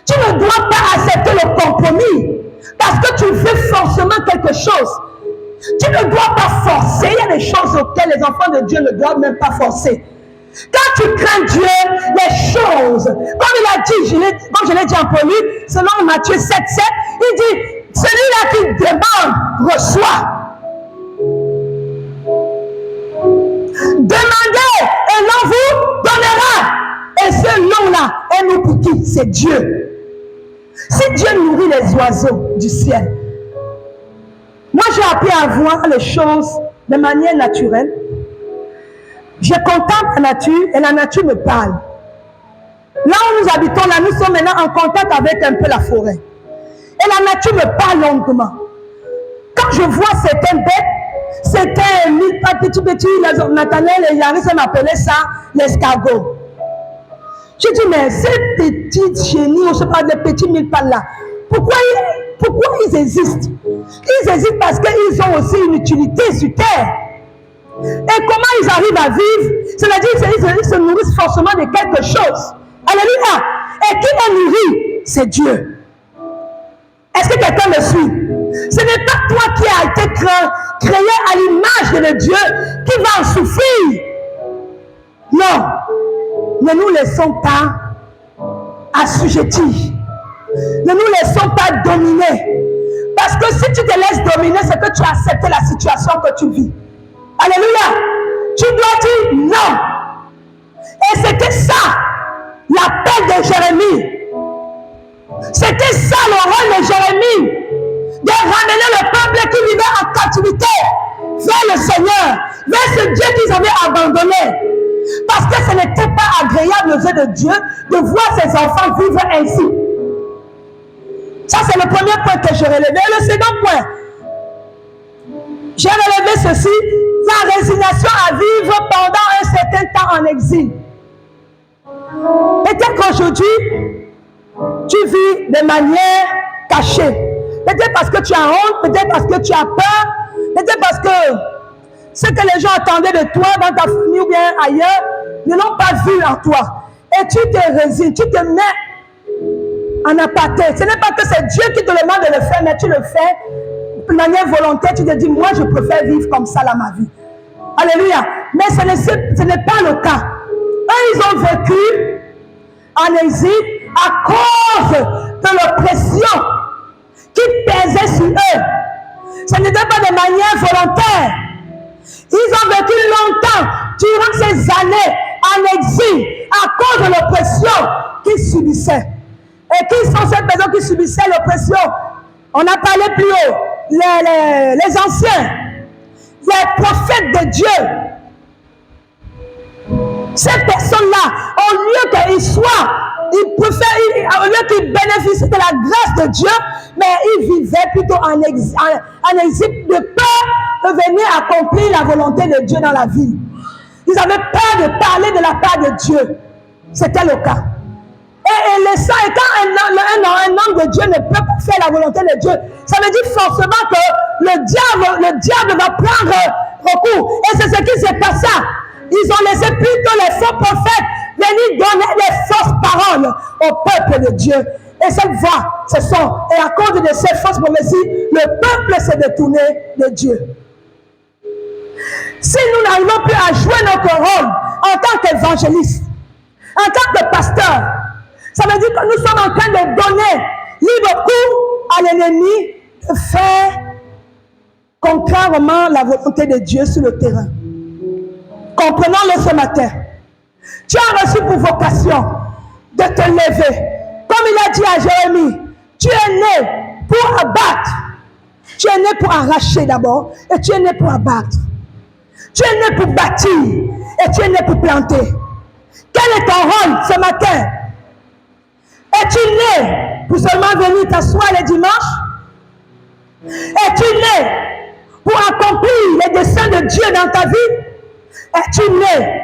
Tu ne dois pas accepter le compromis parce que tu veux forcément quelque chose. Tu ne dois pas forcer. Il y a des choses auxquelles les enfants de Dieu ne doivent même pas forcer. Quand tu crains Dieu, les choses, comme il a dit, comme je l'ai dit en poli, selon Matthieu 7,7, il dit, celui-là qui demande, reçoit. Demandez et l'on vous donnera. Et ce nom-là est nous pour qui? C'est Dieu. Si Dieu nourrit les oiseaux du ciel, moi j'ai appris à voir les choses de manière naturelle. Je contemple la nature et la nature me parle. Là où nous habitons, là nous sommes maintenant en contact avec un peu la forêt. Et la nature me parle longuement. Quand je vois certaines bêtes, certains mille-pattes petits, Nathanaël et Yaris m'appelaient ça l'escargot. Je dis, mais ces petites chenilles, je ne sais pas, les petits mille-pattes là, pourquoi ils existent? Ils existent parce qu'ils ont aussi une utilité sur terre. Et comment ils arrivent à vivre? C'est-à-dire qu'ils se nourrissent forcément de quelque chose. Alléluia. Et qui les nourrit? C'est Dieu. Est-ce que quelqu'un me suit? Ce n'est pas toi qui as été créé à l'image de Dieu qui va en souffrir. Non. Ne nous laissons pas assujettis. Ne nous laissons pas dominer. Parce que si tu te laisses dominer, c'est que tu as accepté la situation que tu vis. Alléluia. Tu dois dire non. Et c'était ça, l'appel de Jérémie. C'était ça le rôle de Jérémie. De ramener le peuple qui vivait en captivité vers le Seigneur, vers ce Dieu qu'ils avaient abandonné. Parce que ce n'était pas agréable aux yeux de Dieu de voir ses enfants vivre ainsi. Ça, c'est le premier point que j'ai relevé. Et le second point, j'ai relevé ceci, la résignation à vivre pendant un certain temps en exil. Peut-être qu'aujourd'hui, tu vis de manière cachée. Peut-être parce que tu as honte, peut-être parce que tu as peur, peut-être parce que ce que les gens attendaient de toi dans ta famille ou bien ailleurs, ne l'ont pas vu en toi. Et tu te résignes, tu te mets en aparté. Ce n'est pas que c'est Dieu qui te demande de le faire, mais tu le fais de manière volontaire. Tu te dis, moi je préfère vivre comme ça dans ma vie. Alléluia. Mais ce n'est pas le cas. Eux, ils ont vécu en exil à cause de l'oppression qui pesait sur eux. Ce n'était pas de manière volontaire. Ils ont vécu longtemps, durant ces années, en exil, à cause de l'oppression qu'ils subissaient. Et qui sont ces personnes qui subissaient l'oppression? On a parlé plus haut, les anciens, les prophètes de Dieu. Ces personnes-là, au lieu qu'ils soient, au lieu qu'ils bénéficient de la grâce de Dieu, mais ils vivaient plutôt en exil de peur de venir accomplir la volonté de Dieu dans la vie. Ils avaient peur de parler de la part de Dieu. C'était le cas. Et quand un homme de Dieu ne peut pas faire la volonté de Dieu, ça veut dire forcément que le diable va prendre recours. Et c'est ce qui s'est passé. Ils ont laissé plutôt les faux prophètes venir donner des fausses paroles au peuple de Dieu. Et cette voix, et à cause de ces fausses prophéties, le peuple s'est détourné de Dieu. Si nous n'arrivons plus à jouer notre rôle en tant qu'évangéliste, en tant que pasteur, ça veut dire que nous sommes en train de donner libre cours à l'ennemi de faire contrairement la volonté de Dieu sur le terrain. Comprenons-le ce matin. Tu as reçu pour vocation de te lever. Comme il a dit à Jérémie, tu es né pour abattre. Tu es né pour arracher d'abord et tu es né pour abattre. Tu es né pour bâtir et tu es né pour planter. Quel est ton rôle ce matin? Es-tu né pour seulement venir t'asseoir les dimanches? Es-tu né pour accomplir les desseins de Dieu dans ta vie? Es-tu né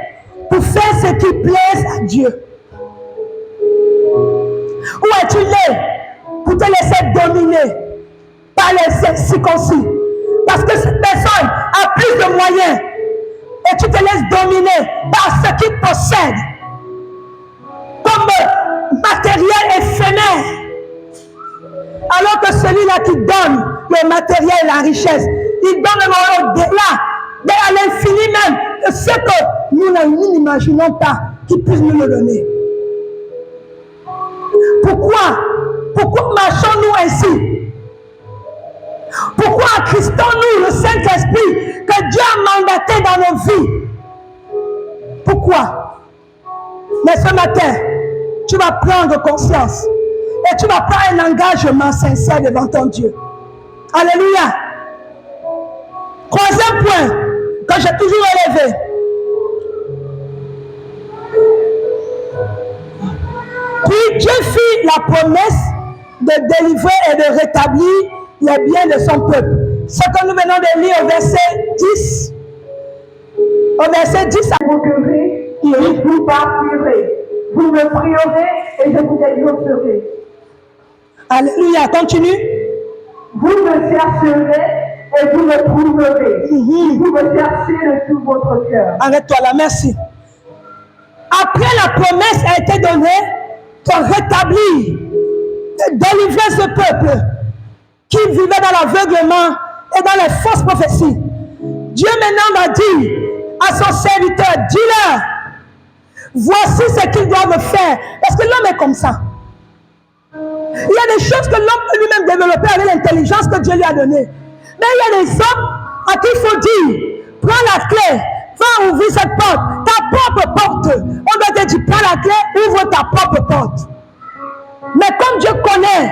pour faire ce qui plaise à Dieu? Ou es-tu né pour te laisser dominer par les circoncis? Parce que cette personne a plus de moyens et tu te laisses dominer par ce qu'il possède comme matériel éphémère. Alors que celui-là qui donne le matériel et la richesse, il donne au-delà, à l'infini même, de ce que nous n'imaginons pas qu'il puisse nous le donner. Pourquoi marchons-nous ainsi? Pourquoi acquistons-nous le Saint-Esprit que Dieu a mandaté dans nos vies? Pourquoi? Mais ce matin, tu vas prendre conscience et tu vas prendre un engagement sincère devant ton Dieu. Alléluia. Troisième point que j'ai toujours relevé. Puis Dieu fit la promesse de délivrer et de rétablir les biens de son peuple. Ce que nous venons de lire au verset 10. Au verset 10 à vous cueillerez et vous partirez. Vous me prierez et je vous exaucerai. Alléluia, continue. Vous me chercherez et vous me trouverez. Vous me cherchez de tout votre cœur. Arrête-toi là, merci. Après la promesse a été donnée de rétablir, de délivrer ce peuple qui vivait dans l'aveuglement et dans les fausses prophéties. Dieu maintenant va dire à son serviteur, dis-leur, voici ce qu'ils doivent faire. Parce que l'homme est comme ça. Il y a des choses que l'homme peut lui-même développer avec l'intelligence que Dieu lui a donnée. Mais il y a des hommes à qui il faut dire, prends la clé, va ouvrir cette porte, ta propre porte. On doit te dire, prends la clé, ouvre ta propre porte. Mais comme Dieu connaît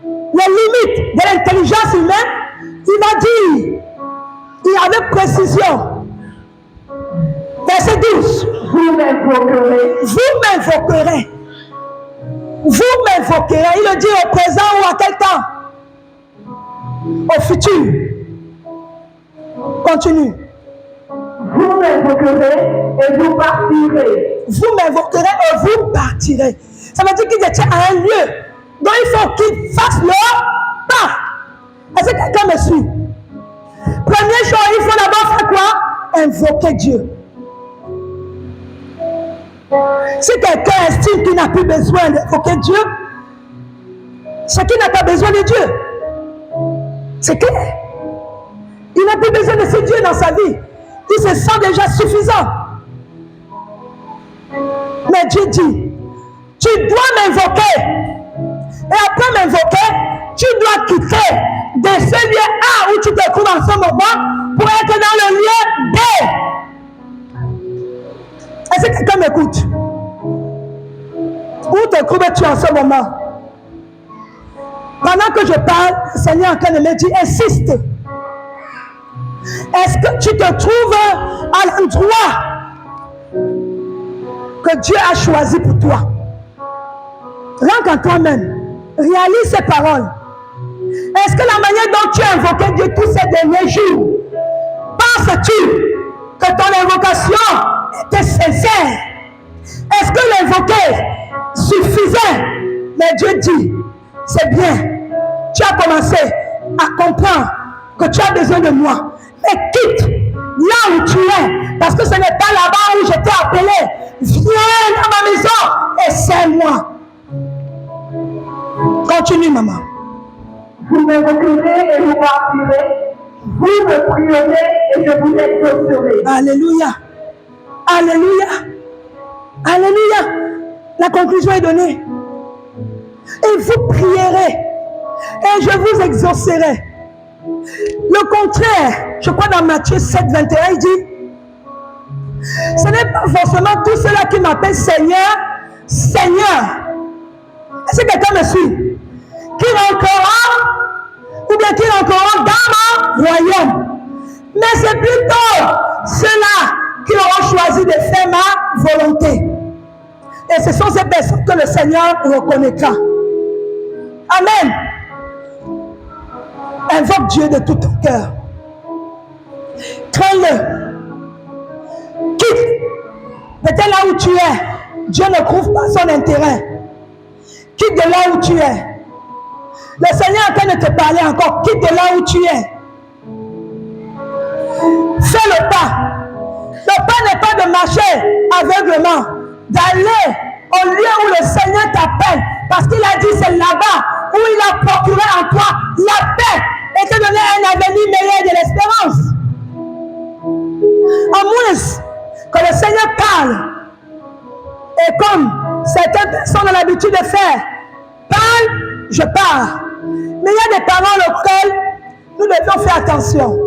les limites de l'intelligence humaine, il va dire, avec précision, verset 12, vous m'invoquerez. Vous m'invoquerez. Vous m'invoquerez. Il le dit au présent ou à quel temps? Au futur. Continue. Vous m'invoquerez et vous partirez. Vous m'invoquerez et vous partirez. Ça veut dire qu'il détient à un lieu. Donc il faut qu'il fasse le pas. Est-ce que quelqu'un me suit? Première chose, il faut d'abord faire quoi? Invoquer Dieu. Si quelqu'un estime qu'il n'a plus besoin d'invoquer Dieu, c'est qu'il n'a pas besoin de Dieu. C'est clair. Il n'a plus besoin de ce Dieu dans sa vie. Il se sent déjà suffisant. Mais Dieu dit, tu dois m'invoquer. Et après m'invoquer, tu dois quitter de ce lieu A où tu te trouves en ce moment pour être dans le lieu B. Est-ce que quelqu'un m'écoute? Où te trouves-tu en ce moment? Pendant que je parle, le Seigneur est en train de me dire, insiste. Est-ce que tu te trouves à l'endroit que Dieu a choisi pour toi? Rentre en toi-même. Réalise ces paroles. Est-ce que la manière dont tu as invoqué Dieu tous ces derniers jours, penses-tu que ton invocation était sincère? Est-ce que l'invoquer suffisait? Mais Dieu dit, c'est bien. Tu as commencé à comprendre que tu as besoin de moi. Mais quitte là où tu es, parce que ce n'est pas là-bas où je t'ai appelé. Viens dans ma maison et sers-moi. Continue, maman. Vous m'invoquerez et vous m'appuierez. Vous me prierez et je vous exaucerai. Alléluia. Alléluia. Alléluia. La conclusion est donnée. Et vous prierez et je vous exaucerai. Le contraire, je crois dans Matthieu 7, 21, il dit, ce n'est pas forcément tous ceux-là qui m'appellent Seigneur, Seigneur. Est-ce que quelqu'un me suit? Qui rentrera, ou bien qui rentrera dans mon royaume. Mais c'est plutôt ceux-là qui auront choisi de faire ma volonté. Et ce sont ces personnes que le Seigneur reconnaîtra. Amen. Invoque Dieu de tout ton cœur. Crains-le. Quitte. Peut-être là où tu es, Dieu ne trouve pas son intérêt. Quitte de là où tu es. Le Seigneur est en train de te parler encore. Quitte de là où tu es. Fais le pas. Le pas n'est pas de marcher aveuglement. D'aller au lieu où le Seigneur t'appelle. Parce qu'il a dit c'est là-bas où il a procuré en toi la paix et te donner un avenir meilleur de l'espérance. À moins que le Seigneur parle. Et comme certaines personnes ont l'habitude de faire, parle, je pars. Mais il y a des paroles auxquelles nous devons faire attention.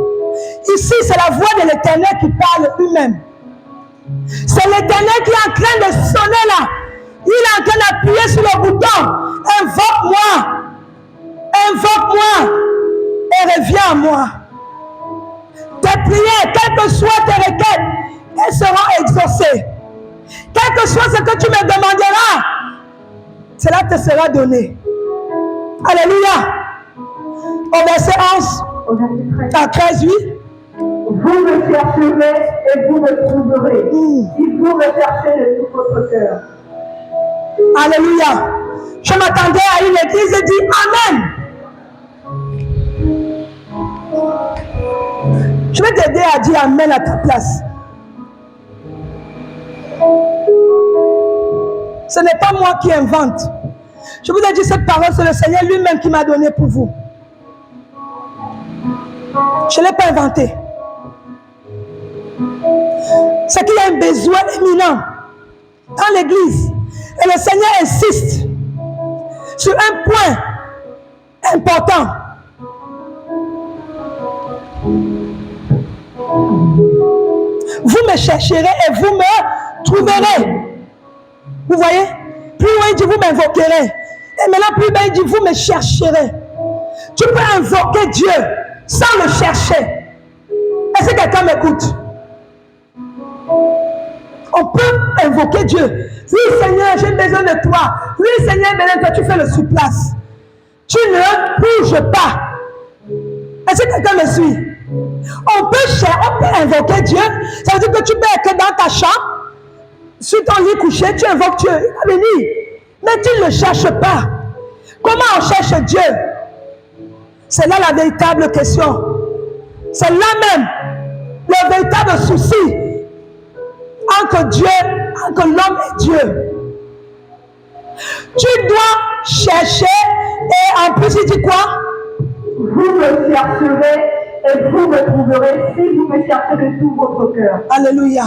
Ici, c'est la voix de l'Éternel qui parle lui-même. C'est l'Éternel qui est en train de sonner là. Il est en train d'appuyer sur le bouton. Invoque-moi. Invoque-moi. Et reviens à moi. Tes prières, quelles que soient tes requêtes, elles seront exaucées. Quel que soit ce que tu me demanderas, cela te sera donné. Alléluia. Au verset 11 à 13, oui. Vous me chercherez et vous me trouverez. Si vous me cherchez de tout votre cœur. Alléluia. Je m'attendais à une église et dit Amen. Je vais t'aider à dire Amen à ta place. Ce n'est pas moi qui invente. Je vous ai dit cette parole, c'est le Seigneur lui-même qui m'a donné pour vous. Je ne l'ai pas inventé. C'est qu'il y a un besoin éminent dans l'église. Et le Seigneur insiste sur un point important. Vous me chercherez et vous me trouverez. Vous voyez? Plus loin, il dit vous m'invoquerez. Et maintenant, plus bas, il dit vous me chercherez. Tu peux invoquer Dieu sans le chercher. Est-ce que quelqu'un m'écoute? On peut invoquer Dieu. Oui, Seigneur, j'ai besoin de toi. Oui, Seigneur, maintenant, toi, tu fais le sur-place. Tu ne bouges pas. Est-ce que quelqu'un me suit? On peut invoquer Dieu. Ça veut dire que tu peux être dans ta chambre, sur ton lit couché, tu invoques Dieu. Il va venir. Mais tu ne le cherches pas. Comment on cherche Dieu? C'est là la véritable question. C'est là même le véritable souci entre Dieu, entre l'homme et Dieu. Tu dois chercher et en plus il dit quoi? Vous me chercherez et vous me trouverez si vous me cherchez de tout votre cœur. Alléluia.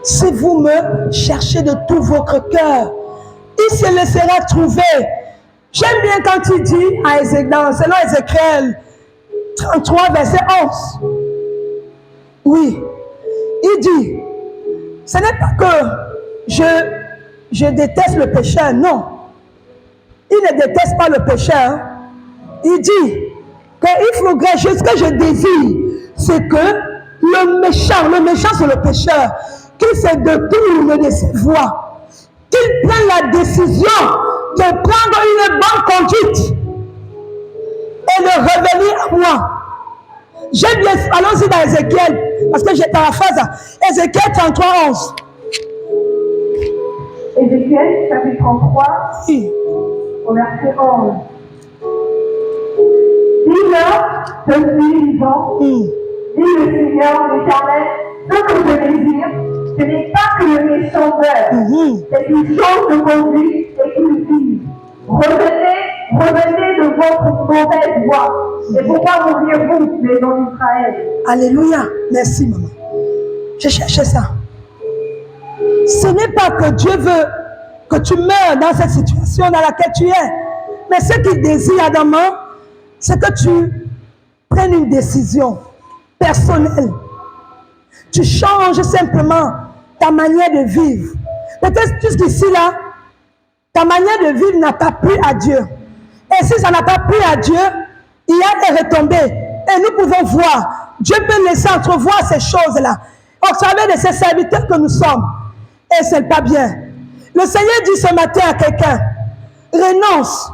Si vous me cherchez de tout votre cœur, il se laissera trouver J'aime bien quand il dit selon Ézéchiel 33, verset 11. Oui, il dit, ce n'est pas que je déteste le pécheur, non. Il ne déteste pas le pécheur. Il dit qu'il faudrait, ce que je désire, c'est que le méchant c'est le pécheur, qu'il se détourne de ses voies, qu'il prenne la décision de prendre une bonne conduite et de revenir à moi. J'aime bien, allons-y dans Ézéchiel, parce que j'ai paraphrase. Ézéchiel 33, 11. Ézéchiel, chapitre 33, Oui. au verset 11. Dis-leur, je suis vivant, dit le Seigneur l'Éternel, ce que je désire, ce n'est pas que le méchant meure, c'est qu'il change de conduite et qu'il vive. Revenez de votre mauvaise voie. Et pourquoi mourriez-vous, maison d'Israël? Alléluia. Merci, maman. Je cherchais ça. Ce n'est pas que Dieu veut que tu meurs dans cette situation dans laquelle tu es. Mais ce qu'il désire, Adamant, c'est que tu prennes une décision personnelle. Tu changes simplement ta manière de vivre. Peut-être jusqu'ici, là, ta manière de vivre n'a pas plu à Dieu. Et si ça n'a pas plu à Dieu, il y a des retombées. Et nous pouvons voir. Dieu peut laisser entrevoir ces choses-là. Au travers de ces serviteurs que nous sommes. Et ce n'est pas bien. Le Seigneur dit ce matin à quelqu'un, renonce.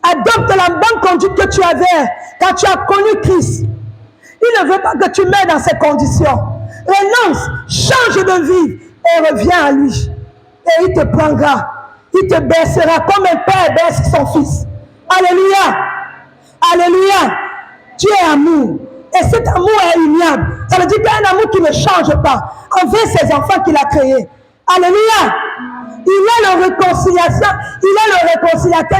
Adopte la bonne conduite que tu avais quand tu as connu Christ. Il ne veut pas que tu meurs dans ces conditions. Renonce, change de vie et reviens à lui. Et il te prendra. Il te bercera comme un père berce son fils. Alléluia. Alléluia. Dieu est amour. Et cet amour est ignoble. Ça veut dire qu'il y a un amour qui ne change pas envers ses enfants qu'il a créés. Alléluia. Il est le réconciliateur. Il est le réconciliateur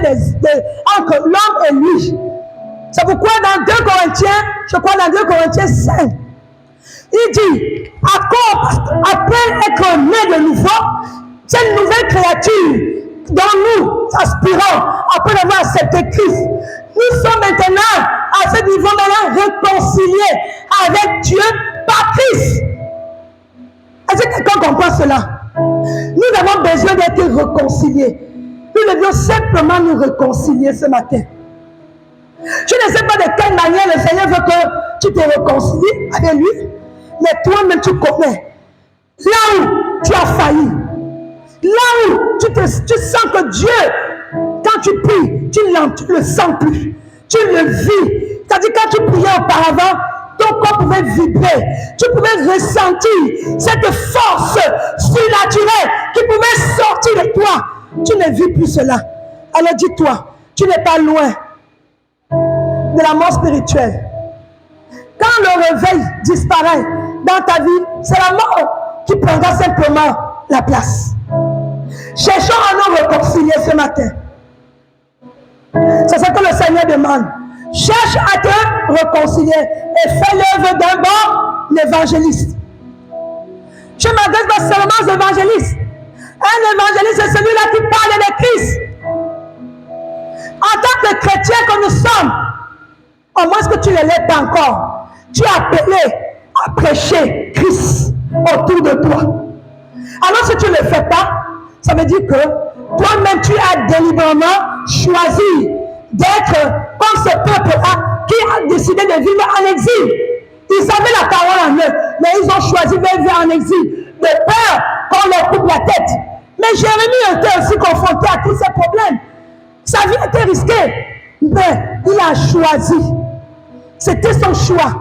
entre l'homme et lui. C'est pourquoi dans 2 Corinthiens, je crois dans 2 Corinthiens 5, il dit, après être né de nouveau, cette nouvelle créature dont nous aspirons, après avoir accepté Christ, nous sommes maintenant à ce niveau maintenant réconciliés avec Dieu par Christ. Est-ce que quelqu'un comprend cela? Nous avons besoin d'être réconciliés. Nous devions simplement nous réconcilier ce matin. Je ne sais pas de quelle manière le Seigneur veut que tu te réconcilies avec lui, mais toi-même tu connais. Là où tu as failli, là où tu sens que Dieu, quand tu pries, tu ne le sens plus. Tu le vis. C'est-à-dire quand tu priais auparavant, ton corps pouvait vibrer. Tu pouvais ressentir cette force surnaturelle qui pouvait sortir de toi. Tu ne vis plus cela. Alors dis-toi, tu n'es pas loin de la mort spirituelle. Quand le réveil disparaît dans ta vie, c'est la mort qui prendra simplement la place. Cherchons à nous réconcilier ce matin. C'est ce que le Seigneur demande. Cherche à te réconcilier et fais l'œuvre d'un bon évangéliste. Je m'adresse pas seulement aux évangélistes. Un évangéliste, c'est celui-là qui parle de Christ. En tant que chrétien que nous sommes, au moins que tu ne l'es pas encore, tu es appelé à prêcher Christ autour de toi. Alors si tu ne le fais pas, ça veut dire que toi-même tu as délibérément choisi d'être comme ce peuple-là qui a décidé de vivre en exil. Ils avaient la parole en eux, mais ils ont choisi de vivre en exil, de peur qu'on leur coupe la tête. Mais Jérémie était aussi confronté à tous ces problèmes. Sa vie était risquée, mais il a choisi. C'était son choix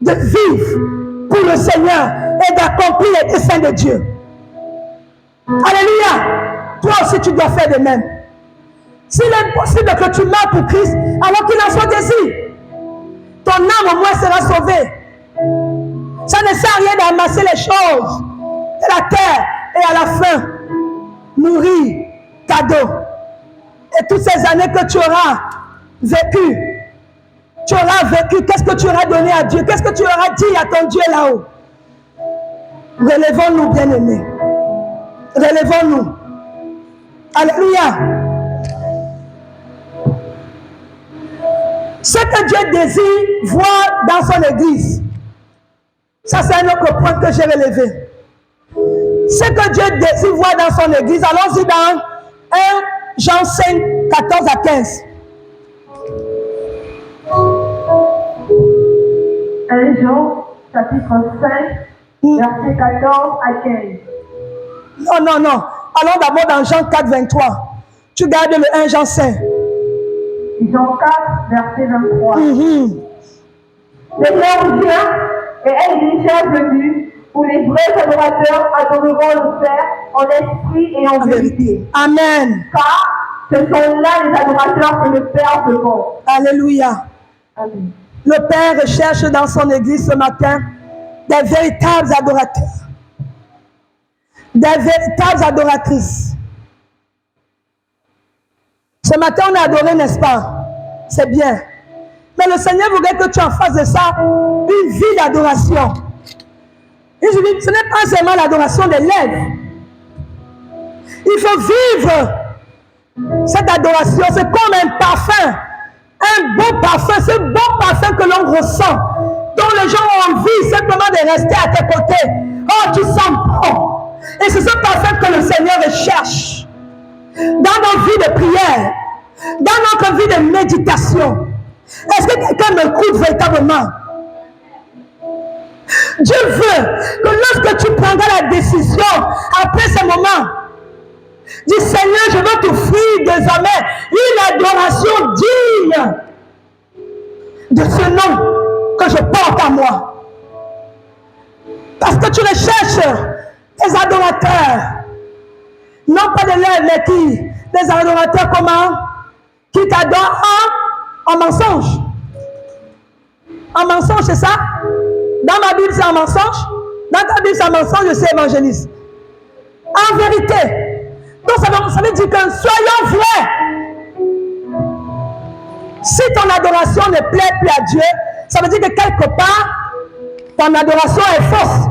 de vivre pour le Seigneur et d'accomplir les desseins de Dieu. Alléluia. Toi aussi tu dois faire de même. S'il est possible que tu meurs pour Christ, alors qu'il en soit désir, ton âme au moins sera sauvée. Ça ne sert à rien d'amasser les choses de la terre et à la fin mourir cadeau. Et toutes ces années que tu auras vécu, qu'est-ce que tu auras donné à Dieu? Qu'est-ce que tu auras dit à ton Dieu là-haut? Relevons-nous, bien-aimés. Relevons-nous. Alléluia. que Dieu désire voir dans son église, ça c'est un autre point que j'ai relevé. Ce que Dieu désire voir dans son église, allons-y dans 1 Jean 5, 14 à 15. 1 Jean, chapitre 5, verset 14 à 15. Non. Allons d'abord dans Jean 4, 23. Tu gardes le 1 Jean 5. Jean 4, verset 23. Le Père vient et est déjà venu où les vrais adorateurs adoreront le Père en esprit et en vérité. Amen. Car ce sont là les adorateurs que le Père demande. Alléluia. Amen. Le Père recherche dans son église ce matin des véritables adorateurs, des véritables adoratrices. Ce matin, on a adoré, n'est-ce pas? C'est bien. Mais le Seigneur voudrait que tu en fasses de ça une vie d'adoration. Et je dis, ce n'est pas seulement l'adoration des lèvres. Il faut vivre cette adoration. C'est comme un parfum. Un beau parfum. Ce beau parfum que l'on ressent. Dont les gens ont envie simplement de rester à tes côtés. Oh, tu sens bon. Et c'est ce parfum que le Seigneur recherche. Dans nos vies de prière. Dans notre vie de méditation. Est-ce que quelqu'un m'écoute véritablement? Dieu veut que lorsque tu prendras la décision, après ce moment, dis Seigneur, je veux t'offrir désormais une adoration digne de ce nom que je porte à moi. Parce que tu recherches des adorateurs, non pas de lèvres, mais qui? Des adorateurs comment? Qui t'adorent en mensonge. En mensonge, c'est ça? Dans ma Bible, c'est un mensonge. Dans ta Bible, c'est un mensonge, je sais évangéliste. En vérité. Donc, ça veut dire que soyons vrais. Si ton adoration ne plaît plus à Dieu, ça veut dire que quelque part, ton adoration est fausse.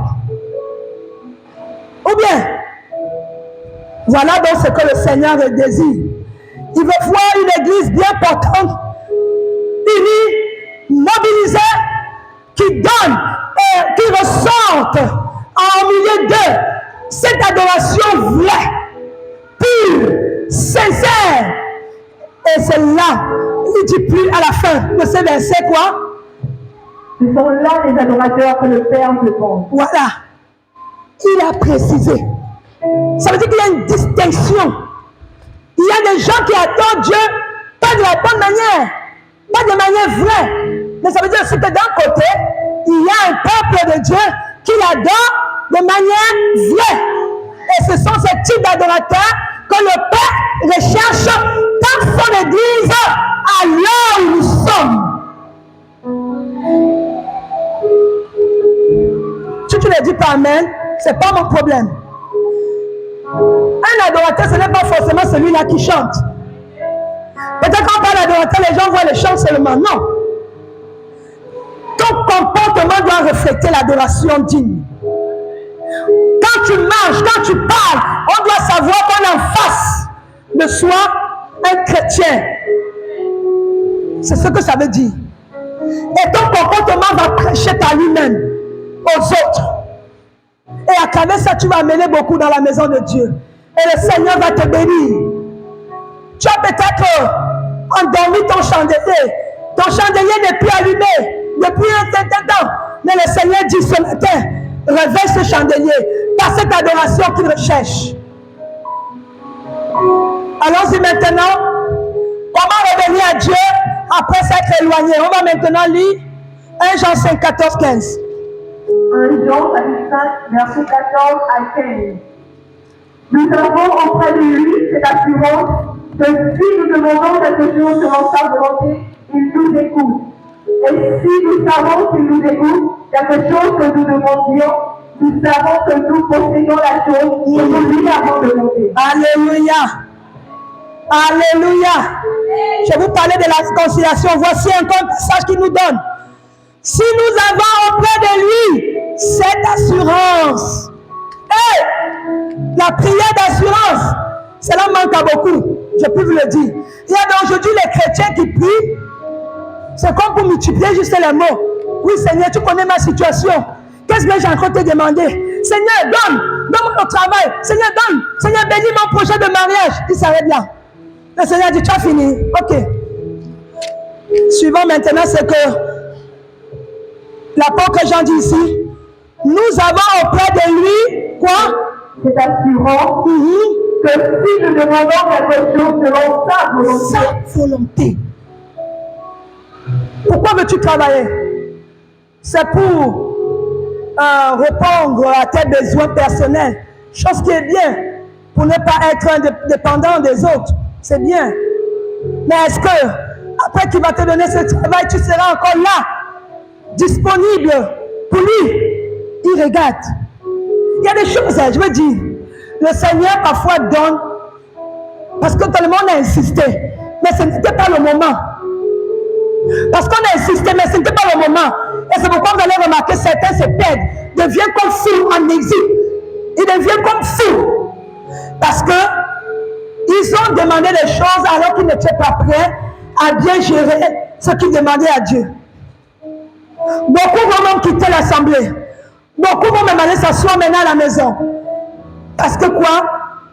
Ou bien, voilà donc ce que le Seigneur désire. Il veut voir une église bien portante, unie, mobilisée, qui donne et qui ressorte en milieu d'eux cette adoration vraie, pure, sincère. Et c'est là, il dit plus à la fin de ce verset quoi? Ce sont là les adorateurs que le Père demande. Voilà. Il a précisé. Ça veut dire qu'il y a une distinction. Il y a des gens qui adorent Dieu, pas de la bonne manière, pas de manière vraie. Mais ça veut dire aussi que d'un côté, il y a un peuple de Dieu qui l'adore de manière vraie. Et ce sont ces types d'adorateurs que le Père recherche dans son église à l'heure où nous sommes. Si tu ne dis pas Amen, ce n'est pas mon problème. Un adorateur, ce n'est pas forcément celui-là qui chante. Peut-être qu'on parle d'adorateur, les gens voient le chant seulement. Non. Ton comportement doit refléter l'adoration digne. Quand tu marches, quand tu parles, on doit savoir qu'on est en face de soi un chrétien. C'est ce que ça veut dire. Et ton comportement va prêcher par lui-même aux autres. Et à travers ça, tu vas amener beaucoup dans la maison de Dieu. Et le Seigneur va te bénir. Tu as peut-être endormi ton chandelier. Ton chandelier n'est plus allumé depuis un certain temps. Mais le Seigneur dit ce matin, réveille ce chandelier par cette adoration qu'il recherche. Allons-y maintenant. Comment revenir à Dieu après s'être éloigné? On va maintenant lire 1 Jean 5, 14, 15. 1 Jean, chapitre 5, verset 14 à 15. Nous avons auprès de lui cette assurance que si nous demandons quelque chose selon sa volonté, il nous écoute. Et si nous savons qu'il nous écoute, quelque chose que nous demandions, nous savons que nous possédons la chose que nous lui avons demandé. Alléluia. Alléluia. Je vous parlais de la réconciliation. Voici encore un passage qui nous donne. Si nous avons auprès de lui cette assurance. La prière d'assurance, cela manque à beaucoup. Je peux vous le dire. Il y a aujourd'hui les chrétiens qui prient C'est comme pour multiplier juste les mots. Oui, Seigneur, tu connais ma situation. Qu'est-ce que j'ai encore te demander? Seigneur, donne-moi le travail. Seigneur, donne. Seigneur, bénis mon projet de mariage. Il s'arrête là. Le Seigneur dit, tu as fini. Ok. Suivant maintenant, c'est que l'apôtre Jean dit ici, nous avons auprès de lui, quoi? C'est assurant que si nous demandons quelque chose selon sa volonté, Sa volonté. Pourquoi veux-tu travailler? C'est pour répondre à tes besoins personnels. Chose qui est bien. Pour ne pas être dépendant des autres. C'est bien. Mais est-ce que, après qu'il va te donner ce travail, tu seras encore là, disponible pour lui? Il regarde. Il y a des choses, je veux dire. Le Seigneur parfois donne parce que tout le monde a insisté. Mais ce n'était pas le moment. Parce qu'on a insisté, mais ce n'était pas le moment. Et c'est pourquoi vous allez remarquer certains se perdent, deviennent comme fous en exil. Ils deviennent comme fous. Parce que ils ont demandé des choses alors qu'ils n'étaient pas prêts à bien gérer ce qu'ils demandaient à Dieu. Beaucoup vont même quitter l'assemblée. Beaucoup vont même aller s'asseoir maintenant à la maison. Parce que quoi?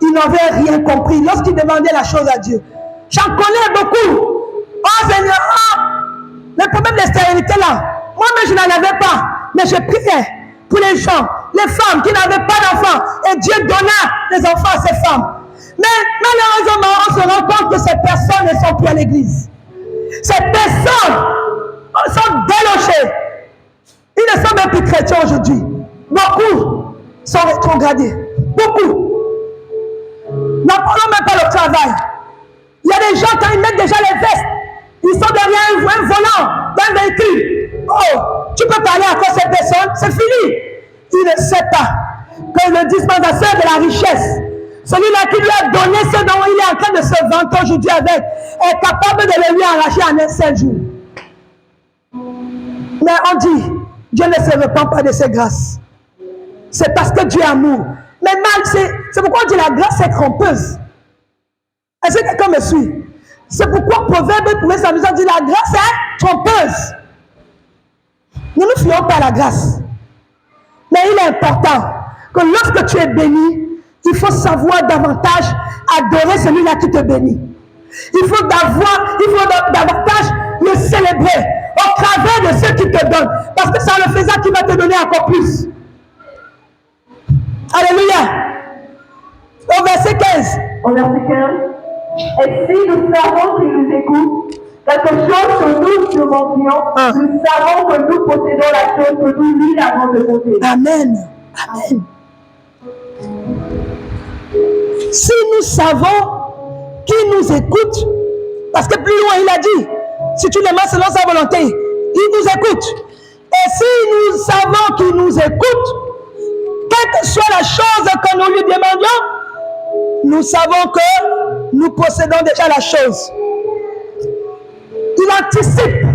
Ils n'avaient rien compris lorsqu'ils demandaient la chose à Dieu. J'en connais beaucoup. Oh Seigneur, le problème de stérilité là, moi-même je n'en avais pas. Mais je priais pour les gens, les femmes qui n'avaient pas d'enfants. Et Dieu donna les enfants à ces femmes. Mais malheureusement, on se rend compte que ces personnes ne sont plus à l'église. Ces personnes sont délogées. Ils ne sont même plus chrétiens aujourd'hui. Beaucoup sont rétrogradés. Beaucoup. N'en parlons même pas le travail. Il y a des gens, quand ils mettent déjà les vestes, ils sont derrière un volant d'un véhicule. Oh, tu peux parler à quoi cette personne? C'est fini. Il ne sait pas que le dispensateur de la richesse, celui-là qui lui a donné ce dont il est en train de se vanter aujourd'hui avec, est capable de le lui arracher en un seul jour. Mais on dit, Dieu ne se repent pas de ses grâces. C'est parce que Dieu est amour. Mais mal, c'est pourquoi on dit la grâce est trompeuse. Est-ce que quelqu'un me suit? C'est pourquoi Proverbe pouvait s'amuser à dire la grâce est trompeuse. Ne nous fions pas à la grâce. Mais il est important que lorsque tu es béni, il faut savoir davantage adorer celui-là qui te bénit. Il faut davantage le célébrer au travers de ceux qui te donnent. Parce que c'est le faisant qui va te donner encore plus. Alléluia. Au verset 15. Au verset 15. Et si nous savons qu'il nous écoute, quelque chose que nous demandions, nous savons que nous possédons la chose que nous lui avons demandé. Amen. Amen. Si nous savons qu'il nous écoute, parce que plus loin il a dit, si tu demandes selon sa volonté, il nous écoute. Et si nous savons qu'il nous écoute, quelle que soit la chose que nous lui demandions, nous savons que nous possédons déjà la chose. Il anticipe.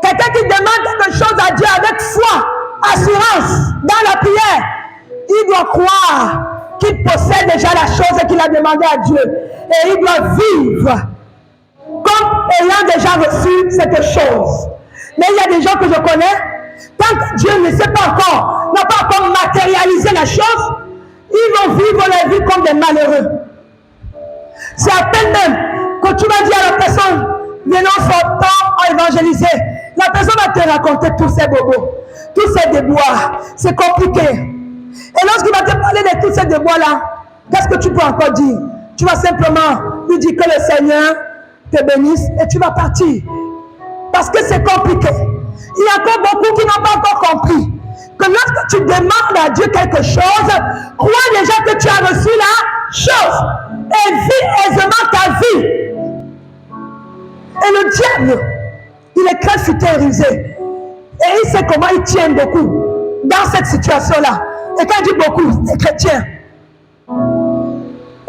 Quelqu'un qui demande quelque chose à Dieu avec foi, assurance, dans la prière, il doit croire qu'il possède déjà la chose qu'il a demandé à Dieu. Et il doit vivre comme ayant déjà reçu cette chose. Mais il y a des gens que je connais, tant que Dieu ne sait pas encore, n'a pas encore matérialisé la chose, ils vont vivre la vie comme des malheureux. C'est à peine même que tu vas dire à la personne, venons sortant à évangéliser. La personne va te raconter tous ces bobos, tous ces déboires. C'est compliqué. Et lorsqu'il va te parler de tous ces déboires-là, qu'est-ce que tu peux encore dire? Tu vas simplement lui dire que le Seigneur te bénisse et tu vas partir. Parce que c'est compliqué. Il y a encore beaucoup qui n'ont pas encore compris que lorsque tu demandes à Dieu quelque chose, crois déjà que tu as reçu la chose et vis aisément ta vie. Et le diable, il est très futérisé. Et il sait comment il tient beaucoup dans cette situation-là. Et quand il dit beaucoup, les chrétiens,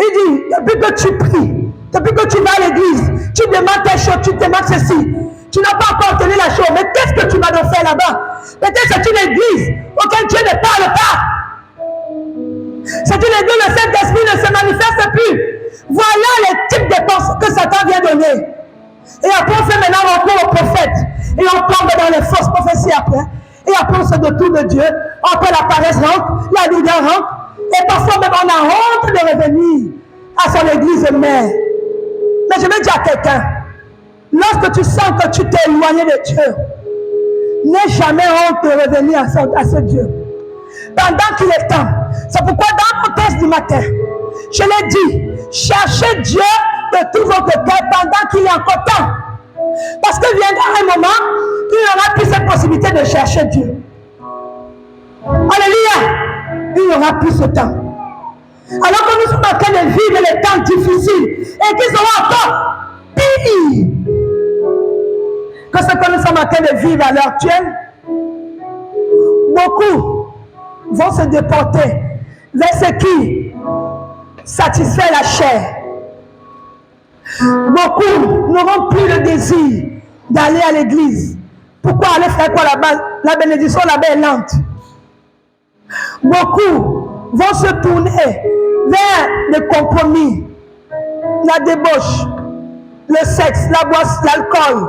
il dit, depuis que tu pries, depuis que tu vas à l'église, tu demandes telle chose, tu demandes ceci. Tu n'as pas encore obtenu la chose, mais qu'est-ce que tu vas donc faire là-bas? Peut-être c'est une église auquel Dieu ne parle pas. C'est une église où le Saint-Esprit ne se manifeste plus. Voilà les types de pensées que Satan vient donner. Et après, on fait maintenant recours au prophète. Et on tombe dans les fausses prophéties après. Et après, on se détourne de Dieu. Après, la paresse rentre, la douleur rentre. Et parfois, même, on a honte de revenir à son église mère. Mais je vais dire à quelqu'un, lorsque tu sens que tu t'es éloigné de Dieu, n'aie jamais honte de revenir à ce Dieu. Pendant qu'il est temps. C'est pourquoi dans mon texte du matin, je l'ai dit, cherchez Dieu de tout votre cœur pendant qu'il est encore temps. Parce que viendra un moment où il n'y aura plus cette possibilité de chercher Dieu. Alléluia! Il n'y aura plus ce temps. Alors que nous sommes en train de vivre les temps difficiles et qu'ils seront encore pire que ce que nous sommes en train de vivre à l'heure actuelle, beaucoup vont se déporter vers ce qui satisfait la chair. Beaucoup n'auront plus le désir d'aller à l'église. Pourquoi aller faire quoi là-bas? La bénédiction là-bas est lente. Beaucoup vont se tourner vers le compromis, la débauche, le sexe, la boisson, l'alcool,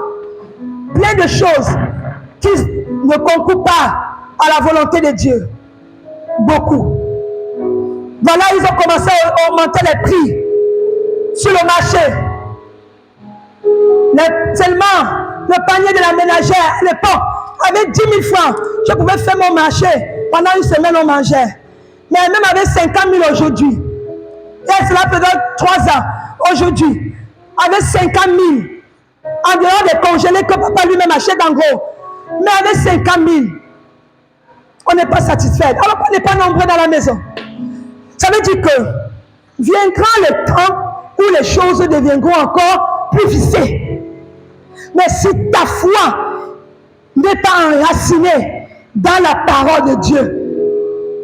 plein de choses qui ne concourent pas à la volonté de Dieu. Beaucoup. Voilà, ils ont commencé à augmenter les prix sur le marché. Tellement le panier de la ménagère à l'époque avec 10 000 francs, je pouvais faire mon marché. Pendant une semaine, on mangeait. Mais même avec 50 000 aujourd'hui, et cela faisait 3 ans aujourd'hui, avec 50 000, en dehors des congelés que papa lui-même achète en gros, mais avec 50 000, on n'est pas satisfait. Alors qu'on n'est pas nombreux dans la maison. Ça veut dire que viendra le temps où les choses deviendront encore plus vissées. Mais si ta foi n'est pas enracinée dans la parole de Dieu,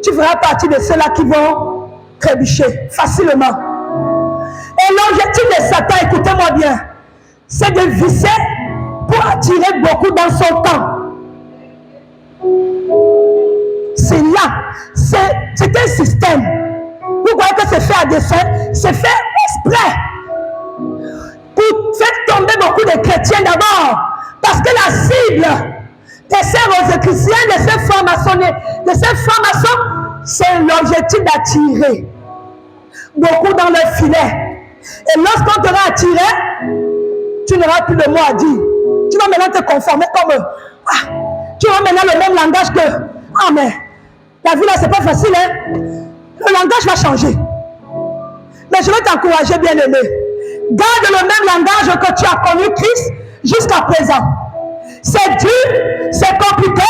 tu feras partie de ceux-là qui vont trébucher facilement. Et l'objectif de Satan, écoutez-moi bien, c'est de visser pour attirer beaucoup dans son temps. C'est là, c'est un système. Vous voyez que c'est fait à dessein, c'est fait exprès pour faire tomber beaucoup de chrétiens d'abord. Parce que la cible de ces rosicruciens, de ces francs-maçons, c'est l'objectif d'attirer beaucoup dans leur filet. Et lorsqu'on t'aura attiré, tu n'auras plus de mots à dire. Tu vas maintenant te conformer comme eux. Tu auras maintenant le même langage que. Ah, mais la vie là, c'est pas facile, hein? Le langage va changer. Mais je vais t'encourager, bien-aimé. Garde le même langage que tu as connu Christ jusqu'à présent. C'est dur, c'est compliqué.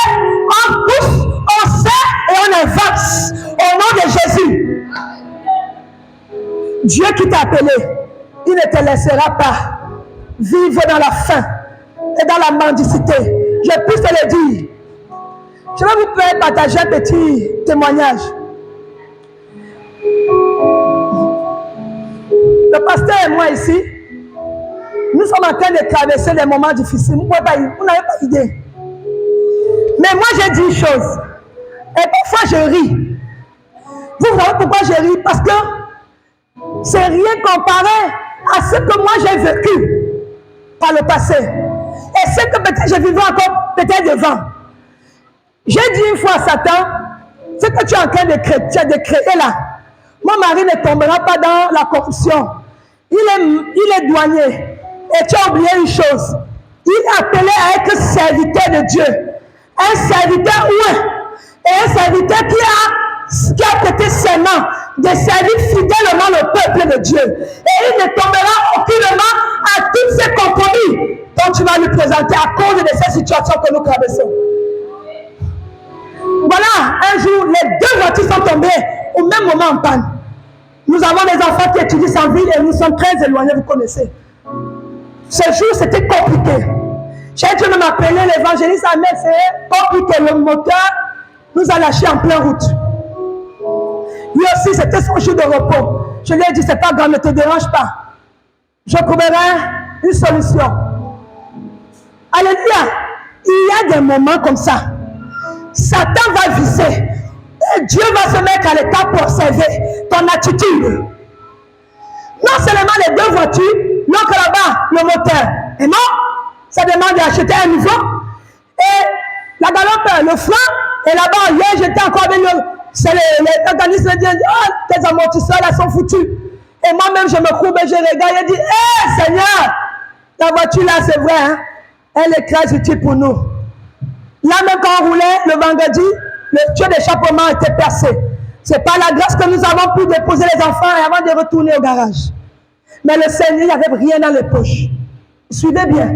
On pousse, on sait et on avance. Au nom de Jésus. Dieu qui t'a appelé, il ne te laissera pas vivre dans la faim et dans la mendicité. Je puisse te le dire. Je vais vous partager un petit témoignage. Le pasteur et moi ici, nous sommes en train de traverser des moments difficiles. Vous n'avez pas idée. Mais moi, j'ai dit une chose. Et parfois, je ris. Vous savez pourquoi je ris? Parce que c'est rien comparé à ce que moi, j'ai vécu par le passé. Et ce que peut-être je vivrai encore peut-être devant. J'ai dit une fois à Satan, ce que tu es en train de créer là, mon mari ne tombera pas dans la corruption. Il est douanier. Et tu as oublié une chose. Il est appelé à être serviteur de Dieu. Un serviteur ouin. Et un serviteur qui a prêté serment de servir fidèlement le peuple de Dieu. Et il ne tombera aucunement à tous ces compromis dont tu vas lui présenter à cause de ces situations que nous traversons. Voilà, un jour, les 2 voitures sont tombées au même moment en panne. Nous avons des enfants qui étudient en ville et nous sommes très éloignés, vous connaissez. Ce jour, c'était compliqué. J'ai dû m'appeler l'évangéliste Ahmed, c'est compliqué. Le moteur nous a lâchés en pleine route. Lui aussi, c'était son jour de repos. Je lui ai dit, c'est pas grave, ne te dérange pas. Je trouverai une solution. Alléluia. Il y a des moments comme ça. Satan va viser. Et Dieu va se mettre à l'état pour observer ton attitude. Non seulement les 2 voitures, l'autre là-bas, le moteur. est mort. Ça demande d'acheter un nouveau. Et la galope, le frein, et là-bas, hier, j'étais encore avec les organismes qui disent, oh, tes amortisseurs là sont foutus. Et moi-même, je me courbe et je regarde et je dis, hé, Seigneur, la voiture là, c'est vrai, hein, elle est très utile pour nous. Là, même quand on roulait le vendredi, le tuyau d'échappement était percé. C'est par la grâce que nous avons pu déposer les enfants et avant de retourner au garage. Mais le Seigneur, il n'y avait rien dans les poches. Suivez bien.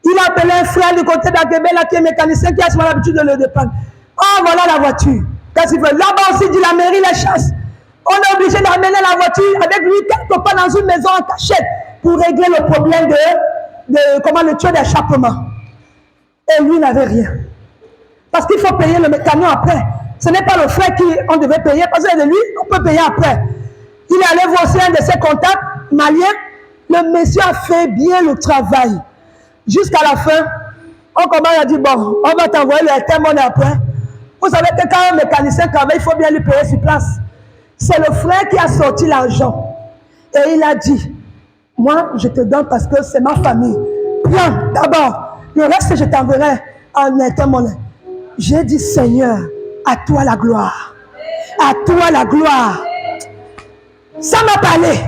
Il a appelé un frère du côté d'Aguébé, là, qui est mécanicien, qui a souvent l'habitude de le dépanner. Oh, voilà la voiture. Qu'est-ce qu'il veut? Là-bas aussi, dit la mairie, les chasse. On est obligé d'amener la voiture avec lui quelque part dans une maison en cachette pour régler le problème de le tuyau d'échappement. Et lui n'avait rien. Parce qu'il faut payer le camion après. Ce n'est pas le frère qu'on devait payer, parce que de lui, on peut payer après. Il est allé voir aussi un de ses contacts maliens. Le monsieur a fait bien le travail. Jusqu'à la fin, on commence à dire, bon, on va t'envoyer le témoin après. Vous savez que quand un mécanicien travaille, il faut bien lui payer sur place. C'est le frère qui a sorti l'argent. Et il a dit, moi, je te donne parce que c'est ma famille. Prends d'abord. Le reste, je t'enverrai en témoin. J'ai dit, Seigneur, à toi la gloire. À toi la gloire. Ça m'a parlé.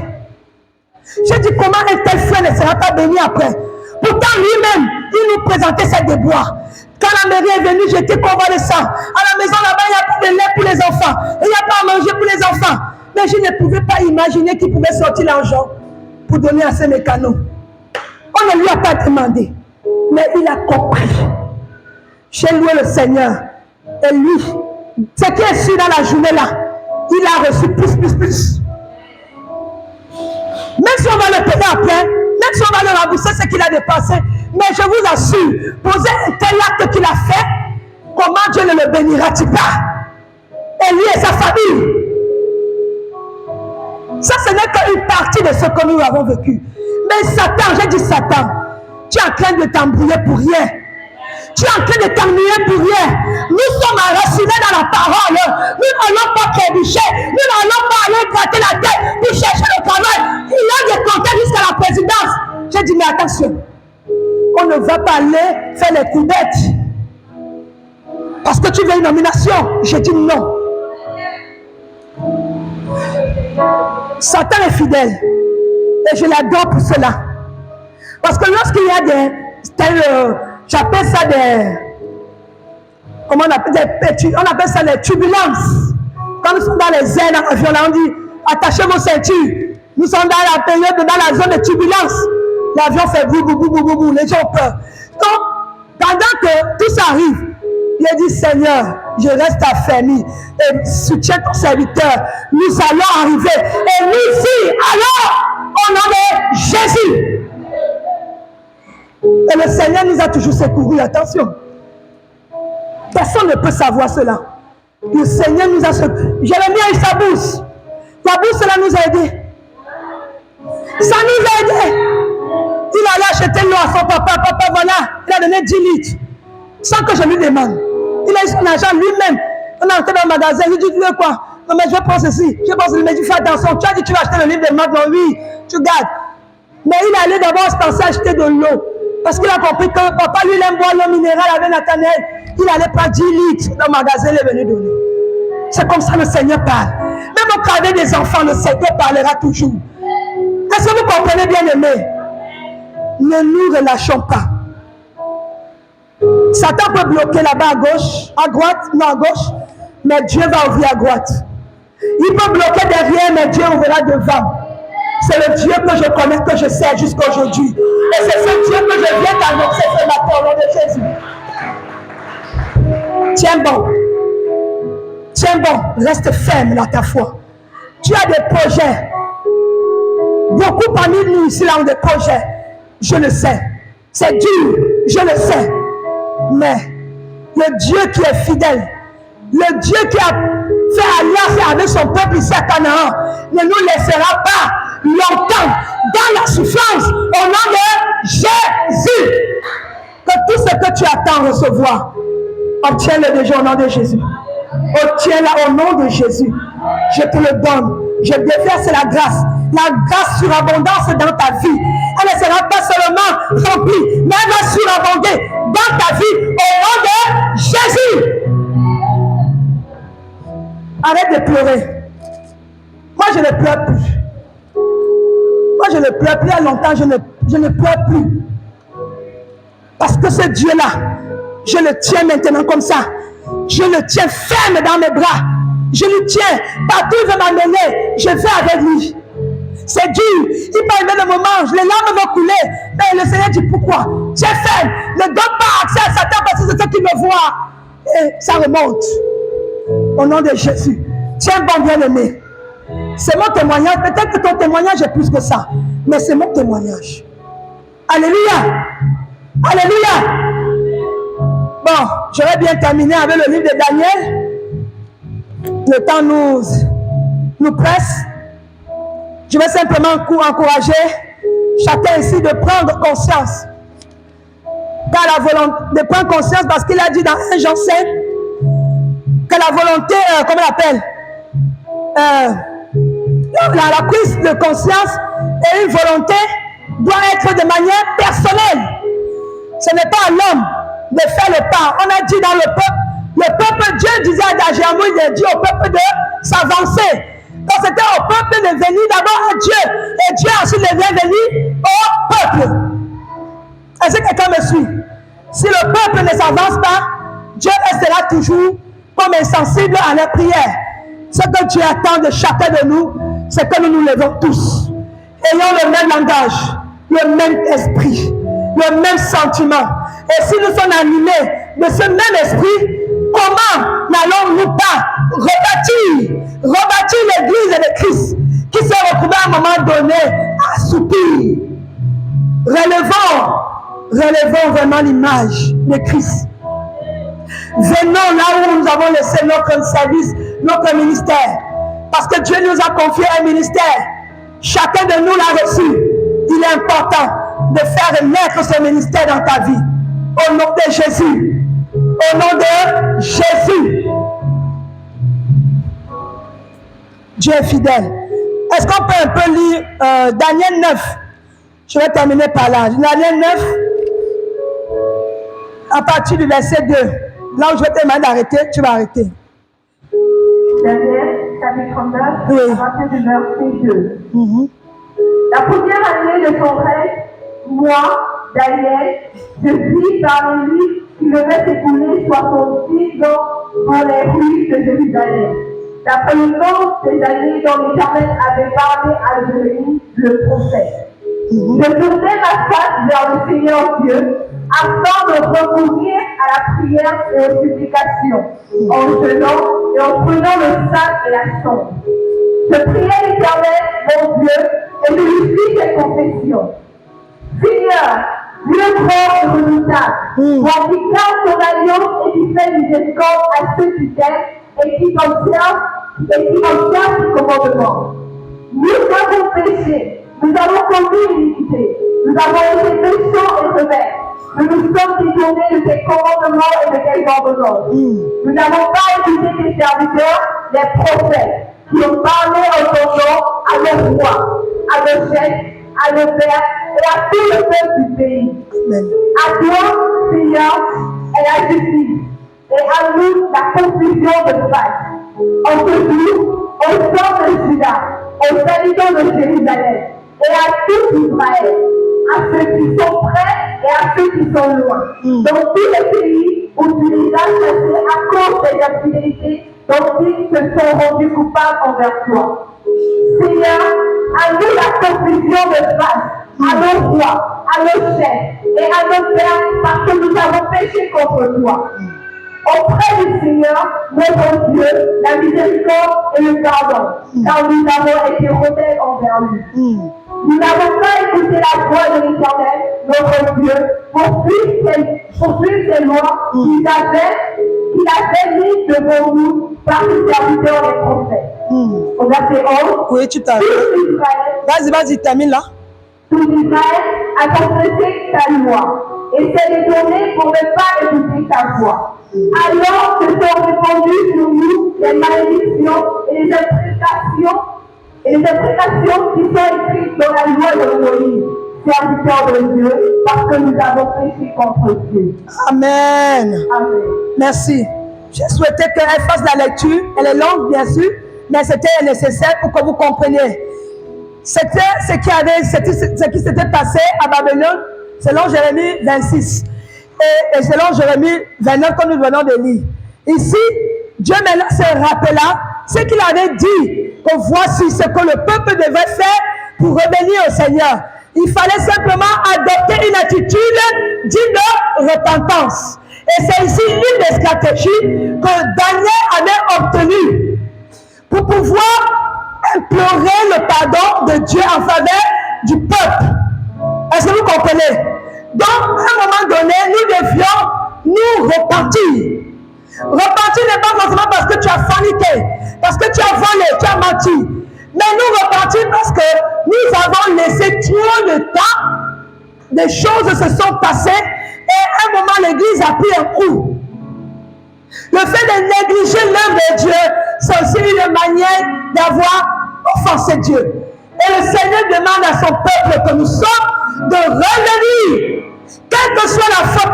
J'ai dit, comment un tel frère ne sera pas béni après? Pourtant, lui-même, il nous présentait ses déboires. Quand la mairie est venue, j'étais convalescent. À la maison là-bas, il n'y a pas de lait pour les enfants. Il n'y a pas à manger pour les enfants. Mais je ne pouvais pas imaginer qu'il pouvait sortir l'argent pour donner à ces mécanos. On ne lui a pas demandé. Mais il a compris. J'ai loué le Seigneur. Et lui, ce qui est sûr dans la journée là, il a reçu plus. Même si on va le payer après, même si on va le rembourser ce qu'il a dépensé, mais je vous assure, poser un tel acte qu'il a fait, comment Dieu ne le bénira-t-il pas? Et lui et sa famille. Ça, ce n'est qu'une partie de ce que nous avons vécu. Mais Satan, j'ai dit Satan, tu es en train de t'embrouiller pour rien. Tu es en train de t'ennuyer pour rien. Nous sommes enracinés dans la parole. Nous n'allons pas trébucher. Nous n'allons pas aller gratter la tête pour chercher le travail. Il y a des contacts jusqu'à la présidence. J'ai dit, mais attention. On ne va pas aller faire les coups bêtes. Parce que tu veux une nomination. J'ai dit non. Satan est fidèle. Et je l'adore pour cela. Parce que lorsqu'il y a des... j'appelle ça des... Comment on appelle ça des turbulences. Quand nous sommes dans les airs, dans l'avion, là, on dit, attachez vos ceintures. Nous sommes dans la période, dans la zone de turbulence. L'avion fait bou, les gens ont peur. Donc, pendant que tout ça arrive, il a dit, Seigneur, je reste affermi et soutiens ton serviteur. Nous allons arriver. Et nous ici, alors, au nom de Jésus. Et le Seigneur nous a toujours secourus. Attention. Personne ne peut savoir cela. Le Seigneur nous a secourus. Jérémie a eu sa bourse. La bourse, cela nous a aidés. Ça nous a aidés. Il allait acheter l'eau à son papa. Papa, voilà, il a donné 10 litres. Sans que je lui demande. Il a eu son argent lui-même. On est entré dans le magasin. Il dit, tu veux quoi? Non, mais je vais prendre ceci. Je pense qu'il m'a dit, fais attention. Tu as dit, tu vas acheter le livre de maths. Non, oui, tu gardes. Mais il allait d'abord se penser à acheter de l'eau. Parce qu'il a compris que papa, lui, il aime boire l'eau minérale avec Nathanaël. Il allait prendre 10 litres dans le magasin, il est venu donner. C'est comme ça le Seigneur parle. Même au travers des enfants, le Seigneur parlera toujours. Est-ce que vous comprenez, bien aimé? Ne nous relâchons pas. Satan peut bloquer là-bas à gauche, à droite, non à gauche, mais Dieu va ouvrir à droite. Il peut bloquer derrière, mais Dieu ouvrira devant. C'est le Dieu que je connais, que je sais jusqu'à aujourd'hui. Et c'est ce Dieu que je viens d'annoncer ce matin au nom de Jésus. Tiens bon. Tiens bon. Reste ferme dans ta foi. Tu as des projets. Beaucoup parmi nous ici là ont des projets. Je le sais. C'est dur. Je le sais. Mais le Dieu qui est fidèle, le Dieu qui a fait alliance avec son peuple ici à Canaan, ne nous laissera pas longtemps dans la souffrance au nom de Jésus. Que tout ce que tu attends recevoir, obtiens-le déjà au nom de Jésus. Obtiens-le au nom de Jésus. Je te le donne. Je déverse la grâce la grâce surabondance dans ta vie. Elle ne sera pas seulement remplie, mais elle va surabonder dans ta vie au nom de Jésus. Arrête de pleurer. Moi, je ne pleure plus. Moi, je ne pleure plus. Il y a longtemps, je ne pleure plus. Parce que ce Dieu-là, je le tiens maintenant comme ça. Je le tiens ferme dans mes bras. Je le tiens. Partout où il veut m'amener, je vais avec lui. C'est dur. Il peut arriver le moment, les larmes vont couler. Mais le Seigneur dit pourquoi? Tiens ferme. Ne donne pas accès à Satan parce que c'est toi qui me vois. Et ça remonte. Au nom de Jésus. Tiens bon, bien-aimé. C'est mon témoignage. Peut-être que ton témoignage est plus que ça. Mais c'est mon témoignage. Alléluia. Alléluia. Bon, j'aurais bien terminé avec le livre de Daniel. Le temps nous presse. Je vais simplement encourager chacun ici de prendre conscience. Car la volonté, de prendre conscience parce qu'il a dit dans 1 Jean 5 que la volonté, comment on appelle, la prise de conscience et une volonté doit être de manière personnelle. Ce n'est pas à l'homme de faire le pas. On a dit dans le peuple, Dieu disait à Dagiamou, il a dit au peuple de s'avancer. Donc c'était au peuple de venir d'abord à Dieu. Et Dieu ensuite devient venir au peuple. Est-ce que quelqu'un me suit? Si le peuple ne s'avance pas, Dieu restera toujours comme insensible à la prière. Ce que Dieu attend de chacun de nous, c'est que nous nous levons tous. Ayons le même langage, le même esprit, le même sentiment. Et si nous sommes animés de ce même esprit, comment n'allons-nous pas rebâtir l'église de Christ qui s'est retrouvée à un moment donné à soupir? Relevons vraiment l'image de Christ. Venons là où nous avons laissé notre service, notre ministère. Parce que Dieu nous a confié un ministère. Chacun de nous l'a reçu. Il est important de faire naître ce ministère dans ta vie. Au nom de Jésus. Au nom de Jésus. Dieu est fidèle. Est-ce qu'on peut un peu lire Daniel 9? Je vais terminer par là. Daniel 9, à partir du verset 2. Là où je vais te demander d'arrêter, tu vas arrêter. Daniel, chapitre 9, oui. À partir du verset 2. La première année de son règne, moi, Daniel, je vis parmi lui qui devait s'écouler 66 ans dans les rues de Jérusalem. D'après le nombre des années dont l'Éternel avait parlé à Jérémie, le prophète. Je tournais ma face vers le Seigneur Dieu afin de recourir à la prière et aux supplications, en jeûnant et en prenant le sac et la sonde. Je priais l'Éternel, mon Dieu, et je lui fis cette confession. Seigneur, Dieu grand et redoutable, moi qui garde ton alliance et qui fait miséricorde à ceux qui t'aiment et qui t'observent tes commandements. Nous avons péché, nous avons commis l'iniquité, nous avons été méchants et rebelles. Nous nous sommes détournés de tes commandements et de tes ordonnances. Nous n'avons pas écouté tes serviteurs, les prophètes, qui ont parlé en ton nom à nos rois, à nos chefs, à nos pères et à tout le peuple du pays. Amen. À toi, Seigneur, est la justice, et à nous la confusion de face. En ce jour, au sang de Juda, aux habitants de Jérusalem, et à tout Israël, à ceux qui sont près et à ceux qui sont loin, dans tous les pays où tu les as chassés à cause des infidélités dont ils se sont rendus coupables envers toi. Seigneur, à nous la confusion de face, à nos rois, à nos chefs et à nos pères, parce que nous avons péché contre toi. Auprès du Seigneur, notre Dieu, la miséricorde et le pardon, car nous avons été rebelles envers lui. Nous n'avons pas écouté la voix de l'Éternel, notre Dieu, pour suivre ses lois qu'il avait mis devant nous par les serviteurs des prophètes. Au verset 11, oui, tu t'arrêtes. Vas-y, termine là. Tout Israël a transgressé ta loi et s'est détourné pour ne pas écouter ta voix. Alors se sont répandues sur nous les malédictions et les imprécations et les imprécations qui sont écrites dans la loi de Moïse, serviteur de Dieu, parce que nous avons péché contre Dieu. Amen. Amen. Merci. J'ai souhaité qu'elle fasse la lecture. Elle est longue, bien sûr, mais c'était nécessaire pour que vous compreniez. C'était ce qui s'était passé à Babylone, selon Jérémie 26 et selon Jérémie 29 que nous venons de lire. Ici, Dieu maintenant se rappela ce qu'il avait dit, que voici ce que le peuple devait faire pour revenir au Seigneur. Il fallait simplement adopter une attitude digne de repentance. Et c'est ici une des stratégies que Daniel avait obtenues pour pouvoir implorer le pardon de Dieu en faveur du peuple. Est-ce que vous comprenez? Donc, à un moment donné, nous devions nous repentir. Repentir n'est pas forcément parce que tu as forniqué, parce que tu as volé, tu as menti. Mais nous repentir parce que nous avons laissé trop de temps, des choses se sont passées, et à un moment, l'Église a pris un coup. Le fait de négliger l'œuvre de Dieu, c'est aussi une manière d'avoir offensé Dieu. Et le Seigneur demande à son peuple que nous sommes de revenir. Quelle que soit la faute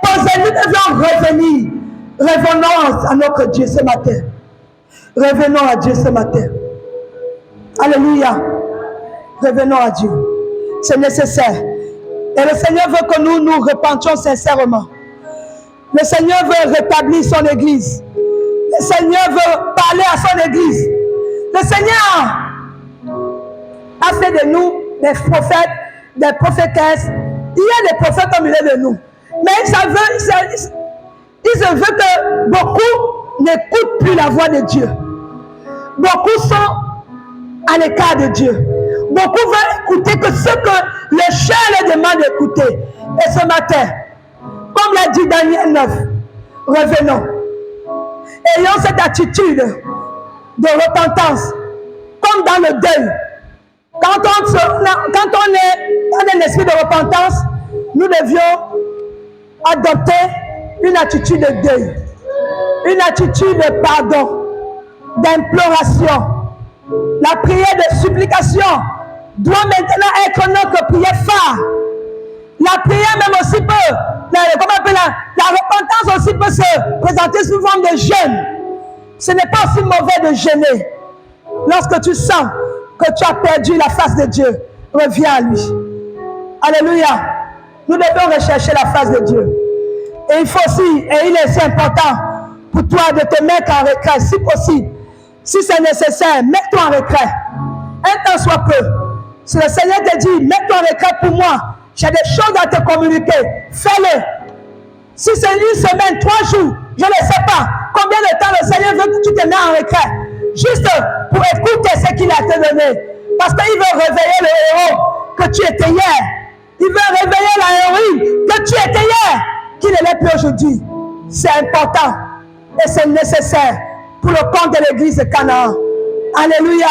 posée, nous devons revenir. Revenons à notre Dieu ce matin. Revenons à Dieu ce matin. Alléluia. Revenons à Dieu. C'est nécessaire. Et le Seigneur veut que nous nous repentions sincèrement. Le Seigneur veut rétablir son Église. Le Seigneur veut parler à son Église. Le Seigneur a fait de nous des prophètes, des prophétesses. Il y a des prophètes au milieu de nous. Mais il se veut que beaucoup n'écoutent plus la voix de Dieu. Beaucoup sont à l'écart de Dieu. Beaucoup veulent écouter que ce que le cœur leur demande d'écouter. Et ce matin, comme l'a dit Daniel 9, revenons. Ayons cette attitude de repentance, comme dans le deuil. Quand on est dans un esprit de repentance, nous devions adopter une attitude de deuil, une attitude de pardon, d'imploration. La prière de supplication doit maintenant être notre prière phare. La prière même aussi peut, la repentance aussi peut se présenter sous forme de jeûne. Ce n'est pas aussi mauvais de jeûner. Lorsque tu sens que tu as perdu la face de Dieu, reviens à lui. Alléluia. Nous devons rechercher la face de Dieu. Et il faut aussi, et il est aussi important pour toi de te mettre en retrait, si possible. Si c'est nécessaire, mets-toi en retrait. Un temps soit peu. Si le Seigneur te dit, mets-toi en retrait pour moi, j'ai des choses à te communiquer, fais-le. Si c'est une semaine, 3 jours, je ne sais pas combien de temps le Seigneur veut que tu te mettes en retrait. Juste pour écouter ce qu'il a te donné. Parce qu'il veut réveiller le héros que tu étais hier. Il veut réveiller la héroïne que tu étais hier, qui ne l'est plus aujourd'hui. C'est important et c'est nécessaire pour le compte de l'église de Canaan. Alléluia.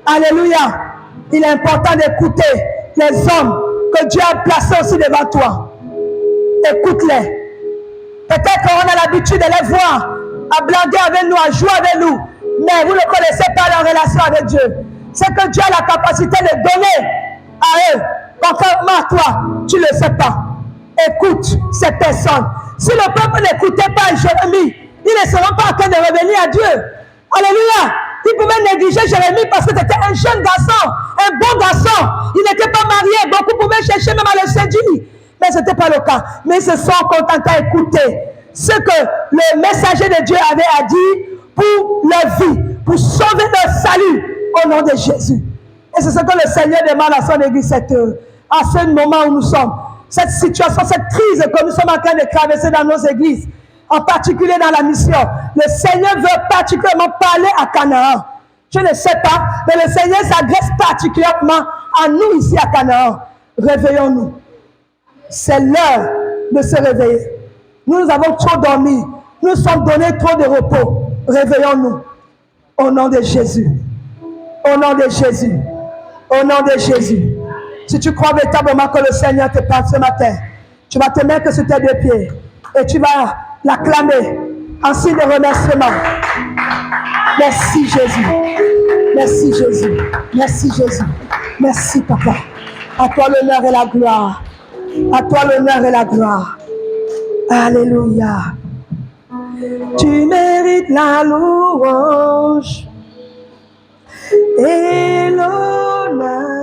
Alléluia. Il est important d'écouter les hommes que Dieu a placés aussi devant toi. Écoute-les. Peut-être qu'on a l'habitude de les voir, à blaguer avec nous, à jouer avec nous, mais vous ne connaissez pas leur relation avec Dieu. C'est que Dieu a la capacité de donner à eux, contrairement à toi, tu ne le sais pas. Écoute ces personnes. Si le peuple n'écoutait pas Jérémie, ils ne seront pas en train de revenir à Dieu. Alléluia. Ils pouvaient négliger Jérémie parce que c'était un jeune garçon, un bon garçon. Il n'était pas marié. Beaucoup pouvaient chercher même à le séduire. Mais ce n'était pas le cas. Mais ils se sont contentés à écouter ce que le messager de Dieu avait à dire pour leur vie, pour sauver leur salut au nom de Jésus. Et c'est ce que le Seigneur demande à son église à ce moment où nous sommes. Cette situation, cette crise que nous sommes en train de traverser dans nos églises, en particulier dans la mission. Le Seigneur veut particulièrement parler à Canaan. Je ne sais pas, mais le Seigneur s'adresse particulièrement à nous ici à Canaan. Réveillons-nous. C'est l'heure de se réveiller. Nous avons trop dormi. Nous sommes donnés trop de repos. Réveillons-nous. Au nom de Jésus. Au nom de Jésus. Au nom de Jésus. Si tu crois véritablement que le Seigneur te parle ce matin, tu vas te mettre sur tes 2 pieds et tu vas l'acclamer en signe de remerciement. Merci Jésus. Merci Jésus. Merci Jésus. Merci Papa. À toi l'honneur et la gloire. À toi l'honneur et la gloire. Alléluia. Tu mérites la louange et l'honneur.